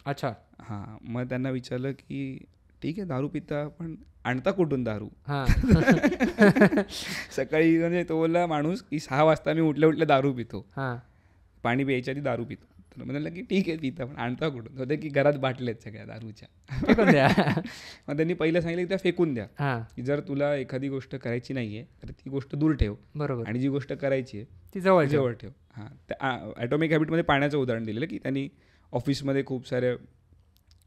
अच्छा. हां, मग त्यांना विचारलं की ठीक आहे दारू पिता, पण आणता कुठून दारू? सकाळी म्हणजे तो बोलला माणूस की 6 वाजता मी उठल्या उठल्या दारू पितो, पाणी प्यायच्या आधी दारू पितो. तर म्हणाला की ठीक आहे पिता, पण आणता कुठून? होते की घरात बाटल्या आहेत सगळ्या दारूच्या, फेकून द्या. मग त्यांनी पहिलं सांगितलं की त्या फेकून द्या, की जर तुला एखादी गोष्ट करायची नाहीये तर ती गोष्ट दूर ठेव. बरोबर. आणि जी गोष्ट करायची आहे ती जवळ ठेव. हां, ॲटॉमिक हॅबिटमध्ये पाण्याचं उदाहरण दिलेलं की त्यांनी ऑफिसमध्ये खूप साऱ्या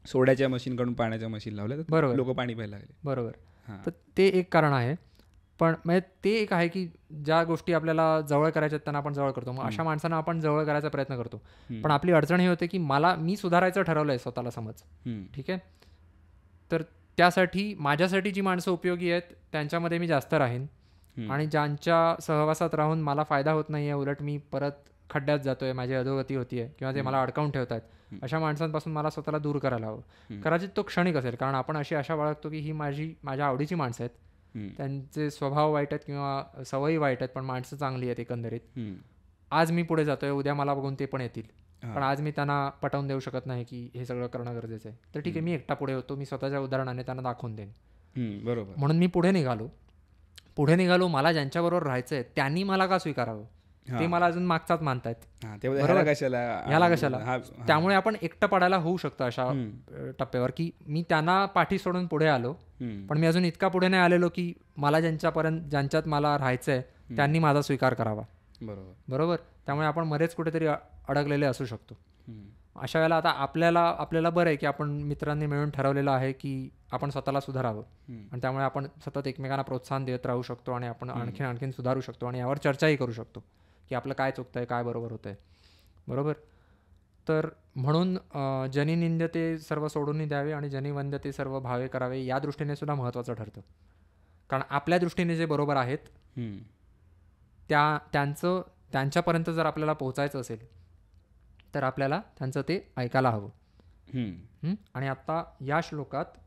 सोड्याच्या मशीन काढून पाण्याच्या मशीन लावल्या, तर लोक पाणी प्यायला लागले. बरोबर. तर ते एक कारण आहे. पण म्हणजे ते एक आहे की ज्या गोष्टी आपल्याला जवळ करायच्या त्यांना आपण जवळ करतो, मग अशा माणसांना आपण जवळ करायचा प्रयत्न करतो. पण आपली अडचण ही होते की मी सुधारायचं ठरवलंय स्वतःला, समज, ठीक आहे, तर त्यासाठी माझ्यासाठी जी माणसं उपयोगी आहेत त्यांच्यामध्ये मी जास्त राहीन, आणि ज्यांच्या सहवासात राहून मला फायदा होत नाहीये, उलट मी परत खड्ड्यात जातोय, माझी अधोगती होतीये किंवा ते मला अडकावून ठेवत आहेत, अशा माणसांपासून मला स्वतःला दूर करायला हवं. कदाचित तो क्षणिक असेल, कारण आपण अशी आशा बाळगतो की ही माझ्या आवडीची माणसं आहेत, त्यांचे स्वभाव वाईट आहेत किंवा सवयी वाईट आहेत, पण माणसं चांगली आहेत एकंदरीत. आज मी पुढे जातोय, उद्या मला बघून ते पण येतील, पण आज मी त्यांना पटवून देऊ शकत नाही की हे सगळं करणं गरजेचं आहे. तर ठीक आहे, मी एकटा पुढे होतो, मी स्वतःच्या उदाहरणाने त्यांना दाखवून देईन. बरोबर. म्हणून मी पुढे निघालो. मला ज्यांच्याबरोबर राहायचं आहे त्यांनी मला का स्वीकारावं? ते मला अजून मागचाच मानतायत, ह्याला कशाला. त्यामुळे आपण एकटं पडायला होऊ शकतं अशा टप्प्यावर की मी त्यांना पाठी सोडून पुढे आलो, पण मी अजून इतका पुढे नाही आलेलो की मला ज्यांच्यात मला राहायचंय त्यांनी माझा स्वीकार करावा. बरोबर. त्यामुळे आपण मध्येच कुठेतरी अडकलेले असू शकतो. अशा वेळेला आता आपल्याला बरं आहे की आपण मित्रांनी मिळून ठरवलेलं आहे की आपण स्वतःला सुधारावं, आणि त्यामुळे आपण सतत एकमेकांना प्रोत्साहन देत राहू शकतो आणि आपण आणखीन सुधारू शकतो आणि यावर चर्चाही करू शकतो की आपलं काय चुकतंय, काय बरोबर होतंय. बरोबर. तर म्हणून जनी निंद्यते सर्व सोडून द्यावे आणि जनी वंद्यते सर्व भावे करावे या दृष्टीने सुद्धा महत्त्वाचं ठरतं. कारण आपल्या दृष्टीने जे बरोबर आहेत त्यांच्यापर्यंत जर आपल्याला पोहोचायचं असेल तर आपल्याला त्यांचं ते ऐकायला हवं. आणि आता या श्लोकात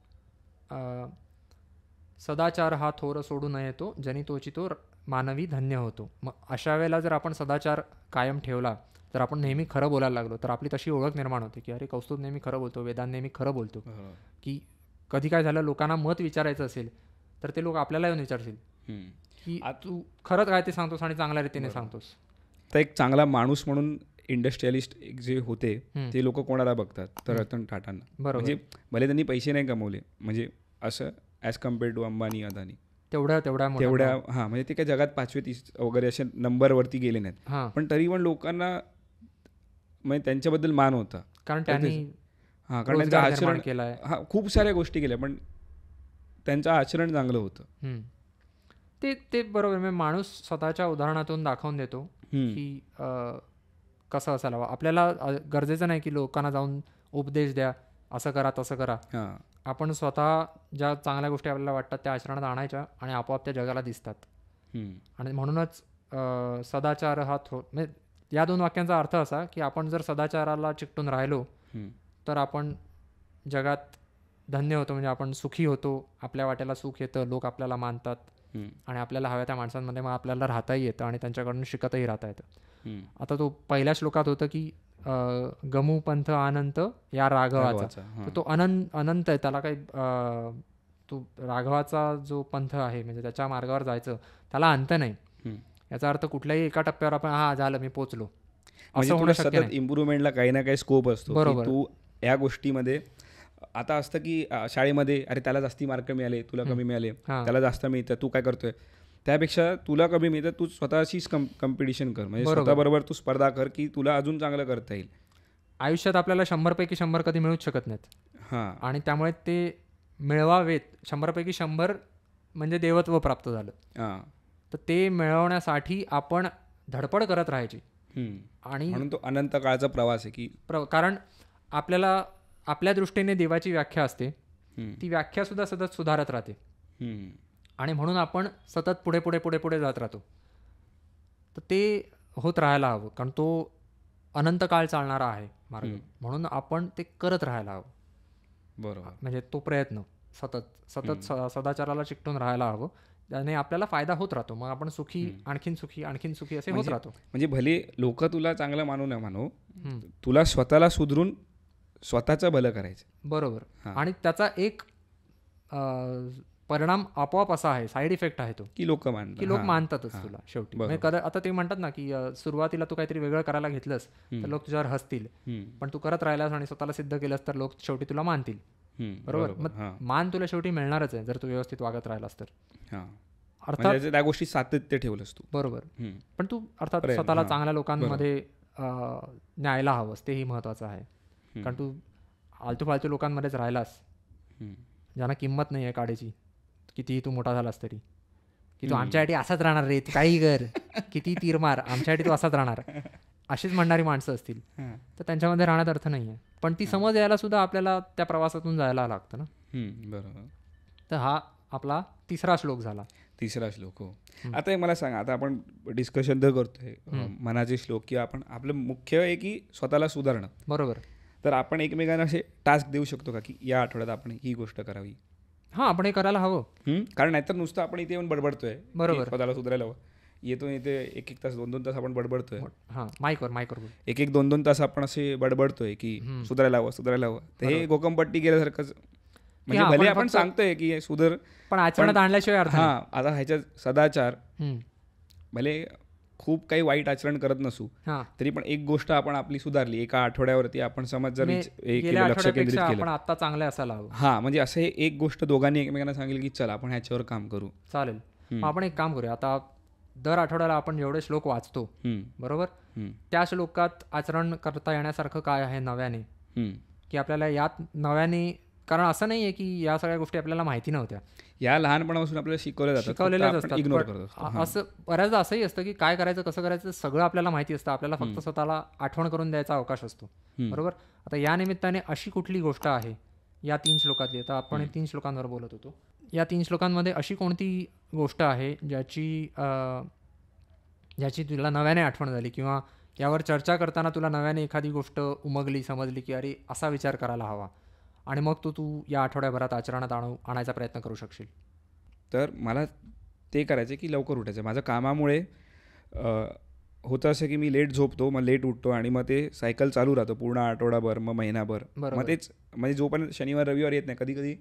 सदाचार हा थोर सोडू नये तो जनी तोची तो मानवी धन्य होतो. मग अशा वेळेला जर आपण सदाचार कायम ठेवला, तर आपण नेहमी खरं बोलायला लागलो, तर आपली तशी ओळख निर्माण होते की अरे कौस्तुभ नेहमी खरं बोलतो, वेदांत नेहमी खरं बोलतो. की कधी काय झालं, लोकांना मत विचारायचं असेल तर ते लोक आपल्याला येऊन विचारतील की तू खरंच काय ते सांगतोस आणि चांगल्या रीतीने सांगतोस. तर एक चांगला माणूस म्हणून इंडस्ट्रियलिस्ट जे होते ते लोक कोणाला बघतात, तर रतन टाटांना. म्हणजे भले त्यांनी पैसे नाही कमवले, म्हणजे असं as compare to Ambani, Adani, तेवढ्या हां, म्हणजे ते काय जगात 5वे 30 वगैरे असे नंबरवरती गेले नाहीत, पण तरी पण लोकांना म्हणजे त्यांच्याबद्दल मान होता. कारण त्यांनी कारण त्यांचं आचरण केलं, खूप साऱ्या गोष्टी केल्या, पण त्यांचं आचरण चांगलं होतं. ते बरोबर. म्हणजे माणूस स्वतःच्या उदाहरणातून दाखवून देतो की कसं असायला. आपल्याला गरजेचं नाही की लोकांना जाऊन उपदेश द्या, असं करा तसं करा. आपण स्वतः ज्या चांगल्या गोष्टी आपल्याला वाटतात त्या आचरणात आणायच्या आणि आपोआप त्या जगाला दिसतात. आणि म्हणूनच सदाचार हा म्हणजे या 2 वाक्यांचा अर्थ असा की आपण जर सदाचाराला चिकटून राहिलो तर आपण जगात धन्य होतो, म्हणजे आपण सुखी होतो, आपल्या वाट्याला सुख येतं, लोक आपल्याला मानतात आणि आपल्याला हव्या त्या माणसांमध्ये मग आपल्याला राहताही येतं आणि त्यांच्याकडून शिकतही राहता येतं. आता तो पहिल्या श्लोकात होतं की गमू पंथ अनंत या राघवाचा, तर तो अनंत आहे, त्याला काही तो राघवाचा जो पंथ आहे म्हणजे त्याच्या मार्गावर जायचं त्याला अंत नाही. याचा अर्थ कुठल्याही एका टप्प्यावर आपण झालं मी पोचलो असं होणं शक्य नाही. इम्प्रूव्हमेंटला काही ना काही स्कोप असतो. बरोबर. तू या गोष्टीमध्ये आता असतं की शाळेमध्ये अरे त्याला जास्ती मार्क मिळाले, तुला कमी मिळाले, त्याला जास्त मिळतं, तू काय करतोय, त्यापेक्षा तुला कमी मिळतं, तू स्वतःशीच कॉम्पिटिशन कर, म्हणजे स्वतःबरोबर तू स्पर्धा कर की तुला अजून चांगलं करता येईल. आयुष्यात आपल्याला 100पैकी 100 कधी मिळूच शकत नाहीत. आणि त्यामुळे ते मिळवावेत. 100पैकी 100 म्हणजे देवत्व प्राप्त झालं. तर ते मिळवण्यासाठी आपण धडपड करत राहायची. आणि म्हणून तो अनंत काळाचा प्रवास आहे की कारण आपल्याला आपल्या दृष्टीने देवाची व्याख्या असते, ती व्याख्या सुद्धा सतत सुधारत राहते. आणि म्हणून आपण सतत पुढे पुढे पुढे पुढे जात राहतो. तर ते होत राहायला हवं, कारण तो अनंत काळ चालणारा आहे मार्ग, म्हणून आपण ते करत राहायला हवं. बरोबर. म्हणजे तो प्रयत्न सतत सदाचाराला चिकटून राहायला हवं, त्याने आपल्याला फायदा होत राहतो. मग आपण सुखी, आणखीन सुखी असे होत राहतो. म्हणजे भले लोक तुला चांगलं मानू न मानू, तुला स्वतःला सुधरून स्वतःचं भलं करायचं. बरोबर. आणि त्याचा एक परिणाम आपोआप असा आहे, साईड इफेक्ट आहे तो, की लोक मानतातच तुला शेवटी. आता ते म्हणतात ना की सुरुवातीला तू काहीतरी वेगळं करायला घेतलंस तर लोक तुझ्यावर हसतील, पण तू करत राहिलास आणि स्वतःला सिद्ध केलंस तर लोक शेवटी तुला मानतील. बरोबर. मग मान तुला शेवटी मिळणारच आहे जर तू व्यवस्थित वागत राहिलास तर. अर्थात त्या गोष्टी सातत्य ठेवलंस तू. बरोबर. पण तू अर्थात स्वतःला चांगल्या लोकांमध्ये न्यायला हवंस, तेही महत्वाचं आहे. कारण तू आलतू फालतू लोकांमध्येच राहिलास ज्यांना किंमत नाही आहे काडीची, कितीही तू मोठा झालास तरी, की तू आमच्यासाठी असाच राहणार रे, तू काही कर, किती तीर मार, आमच्यासाठी तू असाच राहणार, अशीच म्हणणारी माणसं असतील तर त्यांच्यामध्ये राहण्यात अर्थ नाही आहे. पण ती समज यायला सुद्धा आपल्याला त्या प्रवासातून जायला लागतं ना. बरोबर. तर हा आपला 3रा श्लोक झाला. 3रा श्लोक. हो. आता मला सांगा, आता आपण डिस्कशन तर करतोय मनाचे श्लोक, की आपण आपलं मुख्य आहे की स्वतःला सुधारणं. बरोबर. तर आपण एकमेकांना असे टास्क देऊ शकतो का की या आठवड्यात आपण ही गोष्ट करावी? आपण हे करायला हवं. कारण नाहीतर नुसतं आपण इथे येऊन बडबडतोय. बरोबर. स्वतःला सुधारायला हवं. येतो इथे 1-1 तास 2-2 तास आपण बडबडतोय. माईकवर 1-1 2-2 तास आपण असे बडबडतोय की सुधारायला हवं. तर हे गोकमपट्टी गेल्यासारखंच. म्हणजे भले आपण सांगतोय की सुधर, पण आचरणात आणल्याशिवाय अर्थ नाही. आता ह्याच्यात सदाचार, भले खूप काही वाईट आचरण करत नसू तरी पण एक गोष्ट आपण आपली सुधारली, एका आठवड्यावरती आपण समज जर लक्ष केंद्रित केलं, आता चांगलं असायला हवं. म्हणजे असं एक गोष्ट दोघांनी एकमेकांना सांगितलं की चला आपण ह्याच्यावर काम करू. चालेल. आपण एक काम करूया, आता दर आठवड्याला आपण जेवढे श्लोक वाचतो बरोबर, त्या श्लोकात आचरण करता येण्यासारखं काय आहे नव्याने, की आपल्याला यात नव्याने कारण असं नाही आहे की या सगळ्या गोष्टी आपल्याला माहिती नव्हत्या, या लहानपणापासून आपल्याला शिकवलेल्या असतात. इग्नोर करतो. असं बऱ्याचदा असंही असतं की काय करायचं कसं करायचं सगळं आपल्याला माहिती असतं, आपल्याला फक्त स्वतःला आठवण करून द्यायचा अवकाश असतो. बरोबर. आता या निमित्ताने अशी कुठली गोष्ट आहे या 3 श्लोकातली, आता आपण 3 श्लोकांवर बोलत होतो, या 3 श्लोकांमध्ये अशी कोणती गोष्ट आहे ज्याची तुला नव्याने आठवण झाली किंवा यावर चर्चा करताना तुला नव्याने एखादी गोष्ट उमगली, समजली की अरे असा विचार करायला हवा, आणि मग तू या आठवड्याभरात आचरणात आणायचा प्रयत्न करू शकशील? तर मला ते करायचं की लवकर उठायचं. माझं कामामुळे होतं असं की मी लेट झोपतो, मग लेट उठतो आणि मग ते सायकल चालू राहतं पूर्ण आठवडाभर, मग महिनाभर. मग तेच म्हणजे जोपर्यंत शनिवार रविवार येत नाही, कधी कधी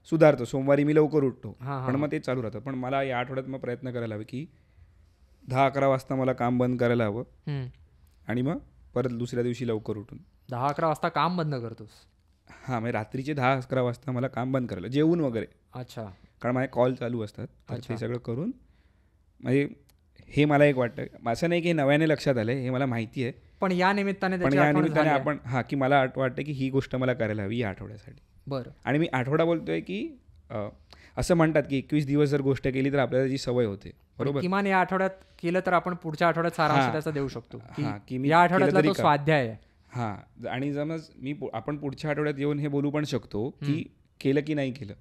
सुधारतो, सोमवारी मी लवकर उठतो, पण मग ते चालू राहतं. पण मला या आठवड्यात मग प्रयत्न करायला हवे की 10-11 वाजता मला काम बंद करायला हवं आणि मग परत दुसऱ्या दिवशी लवकर उठून. 10-11 वाजता काम बंद करतोस? हां, म्हणजे रात्रीचे 10-11 वाजता मला काम बंद करायला, जेवून वगैरे. अच्छा. कारण माझे कॉल चालू असतात, तर ते सगळं करून. म्हणजे हे मला एक वाटतं, असं नाही की हे नव्याने लक्षात आलं, हे मला माहिती आहे, पण या निमित्ताने आपण की मला वाटतं की ही गोष्ट मला करायला हवी या आठवड्यासाठी. बरं. आणि मी आठवडा बोलतोय की असं म्हणतात की 21 दिवस जर गोष्ट केली तर आपल्याला जी सवय होते. बरोबर. किमान या आठवड्यात केलं तर आपण पुढच्या आठवड्यात सारांश त्याचा देऊ शकतो की मी या आठवड्यातला तो स्वाध्याय आहे. हां, आणि समज आपण पुढच्या आठवड्यात येऊन हे बोलू पण शकतो की केलं की नाही केलं,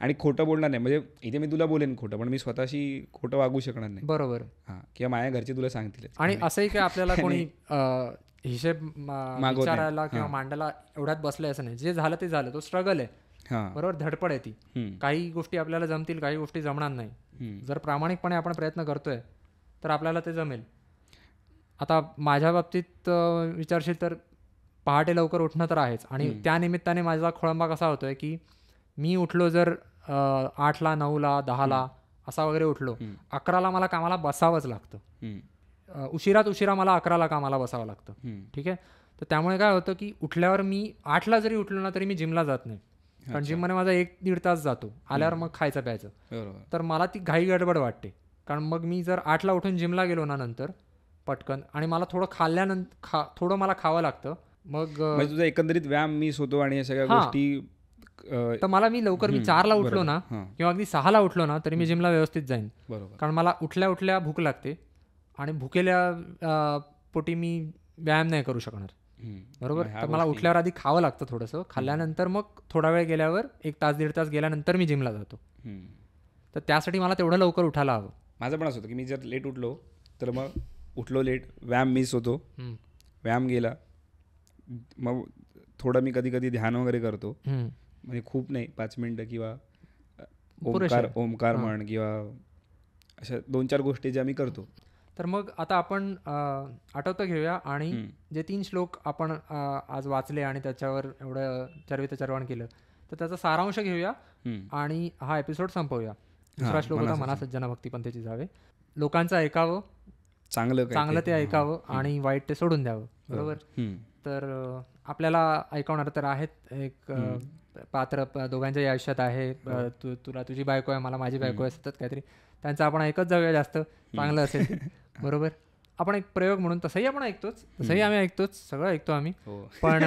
आणि खोटं बोलणार नाही. म्हणजे इथे मी तुला बोलेन खोटं, पण मी स्वतःशी खोटं वागू शकणार नाही. बरोबर. हां, किंवा माझ्या घरचे तुला सांगतील. आणि असंही काय आपल्याला कोणी हिशेब विचारायला किंवा मांडायला एवढ्यात बसलंय असं नाही. जे झालं ते झालं, तो स्ट्रगल आहे. बरोबर, धडपड आहे ती. काही गोष्टी आपल्याला जमतील, काही गोष्टी जमणार नाही. जर प्रामाणिकपणे आपण प्रयत्न करतोय तर आपल्याला ते जमेल. आता माझ्या बाबतीत विचारशील तर पहाटे लवकर उठणं तर आहेच, आणि त्या निमित्ताने माझा खोळंबा कसा होतोय की मी उठलो जर 8ला, 9ला, 10ला असा वगैरे उठलो, 11ला मला कामाला बसावंच लागतं. उशिरा मला 11ला कामाला बसावं लागतं. ठीक आहे. तर त्यामुळे काय होतं की उठल्यावर मी 8ला जरी उठलो ना तरी मी जिमला जात नाही, कारण जिममध्ये माझा 1-1.5 तास जातो. आल्यावर मग खायचं प्यायचं. तर मला ती घाई गडबड वाटते, कारण मग मी जर 8ला उठून जिमला गेलो ना नंतर पटकन, आणि मला थोडं खाल्ल्यानंतर थोडं मला खावं लागतं, मग तुझा एकंदरीत व्यायाम मिस होतो आणि या सगळ्या गोष्टी. तर मी लवकर 4ला उठलो ना किंवा अगदी 6ला उठलो ना तरी मी जिमला व्यवस्थित जाईन. कारण मला उठल्या भूक लागते, आणि भुकेल्या पोटी मी व्यायाम नाही करू शकणार. बरोबर. तर मला उठल्यावर आधी खावं लागतं थोडंसं, खाल्ल्यानंतर मग थोडा वेळ गेल्यावर 1 तास 1.5 तास गेल्यानंतर मी जिमला जातो. तर त्यासाठी मला तेवढं लवकर उठायला हवं. माझं पण असं होतं की मी जर लेट उठलो तर मग उठलो लेट, व्यायाम मिस होतो, व्यायाम गेला. मग थोडं मी कधी कधी ध्यान वगैरे करतो, म्हणजे खूप नाही, 5 मिनिटं, किंवा ओमकार म्हण, किंवा अशा 2-4 गोष्टी ज्या मी करतो. तर मग आता आपण आठवतं घेऊया, आणि जे 3 श्लोक आपण आज वाचले आणि त्याच्यावर एवढं चर्वितचर्वण केलं, तर त्याचा सारांश घेऊया आणि हा एपिसोड संपवूया. दुसरा श्लोक होता, मना सज्जना भक्तिपंथेची जावे. लोकांचं ऐकावं, चांगलं ते ऐकावं आणि वाईट ते सोडून द्यावं. बरोबर. तर आपल्याला ऐकवणार तर आहेत, एक पात्र दोघांच्याही आयुष्यात आहे. तुला तुझी बायको आहे, मला माझी बायको आहे, सतत काहीतरी त्यांचं आपण ऐकत जाऊया, जास्त चांगलं असेल. बरोबर. आपण एक प्रयोग म्हणून तसंही आपण ऐकतोच, तसंही आम्ही ऐकतोच, सगळं ऐकतो आम्ही. पण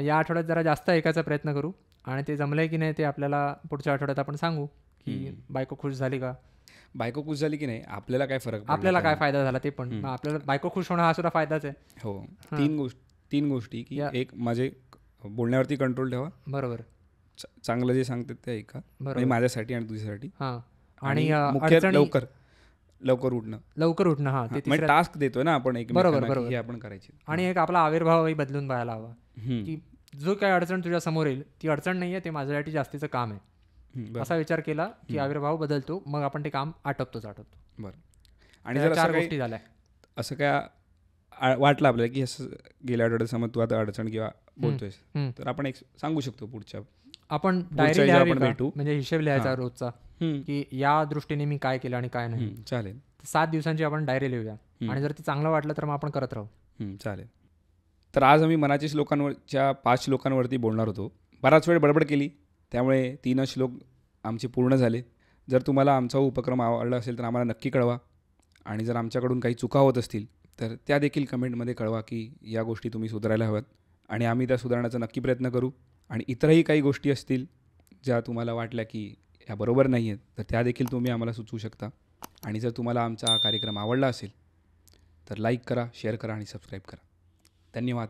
या आठवड्यात जरा जास्त ऐकायचा प्रयत्न करू, आणि ते जमलंय की नाही ते आपल्याला पुढच्या आठवड्यात आपण सांगू की बायको खुश झाली का, बायको खुश झाली की नाही, आपल्याला काय फरक, आपल्याला काय फायदा झाला ते पण. आपल्याला बायको खुश होणं हा सुद्धा फायदाच आहे. हो. 3 गोष्टी की एक, माझे बोलण्यावरती कंट्रोल ठेवा. बरोबर. चांगलं जे सांगतात ते ऐका, म्हणजे माझ्यासाठी आणि तुझ्यासाठी. आणि लवकर उठणं. हा, ते टास्क देतोय ना आपण एक, बरोबर, हे आपण करायची. आणि एक आपला आविर्भावही बदलून पाहायला हवा की जो काय अडचण तुझ्या समोर येईल ती अडचण नाहीये, ते माझ्यासाठी जास्तीचं काम आहे, असा विचार केला की आविर्भाव बदलतो, मग आपण ते काम आटपतो. बरं. आणि जर 4 गोष्टी झाल्या, असं काय वाटलं आपल्याला की असं गेल्या आठवड्यात समज तू आता अडचण किंवा बोलतोयस, तर आपण एक सांगू शकतो पुढच्या, आपण डायरी आपण भेटू, म्हणजे हिशेब लिहायचा रोजचा की या दृष्टीने मी काय केलं आणि काय नाही. चालेल. 7 दिवसांची आपण डायरी लिहूया, आणि जर ते चांगलं वाटलं तर मग आपण करत राहू. चालेल. तर आज आम्ही मनाच्या श्लोकांवरच्या 5 श्लोकांवरती बोलणार होतो. बराच वेळ बडबड केली, त्यामुळे 3 श्लोक आमचे पूर्ण झाले. जर तुम्हाला आमचा उपक्रम आवडला असेल तर आम्हाला नक्की कळवा, आणि जर आमच्याकडून काही चुका होत असतील तर त्या देखील कमेंटमध्ये कळवा की या गोष्टी तुम्ही सुधारायला हव्यात, आणि आम्ही त्या सुधारण्याचा नक्की प्रयत्न करू. आणि इतरही काही गोष्टी असतील ज्या तुम्हाला वाटल्या की ह्या बरोबर नाही आहेत, तर त्या देखील तुम्ही आम्हाला सुचवू शकता. आणि जर तुम्हाला आमचा हा कार्यक्रम आवडला असेल तर लाईक करा, शेअर करा आणि सबस्क्राईब करा. धन्यवाद.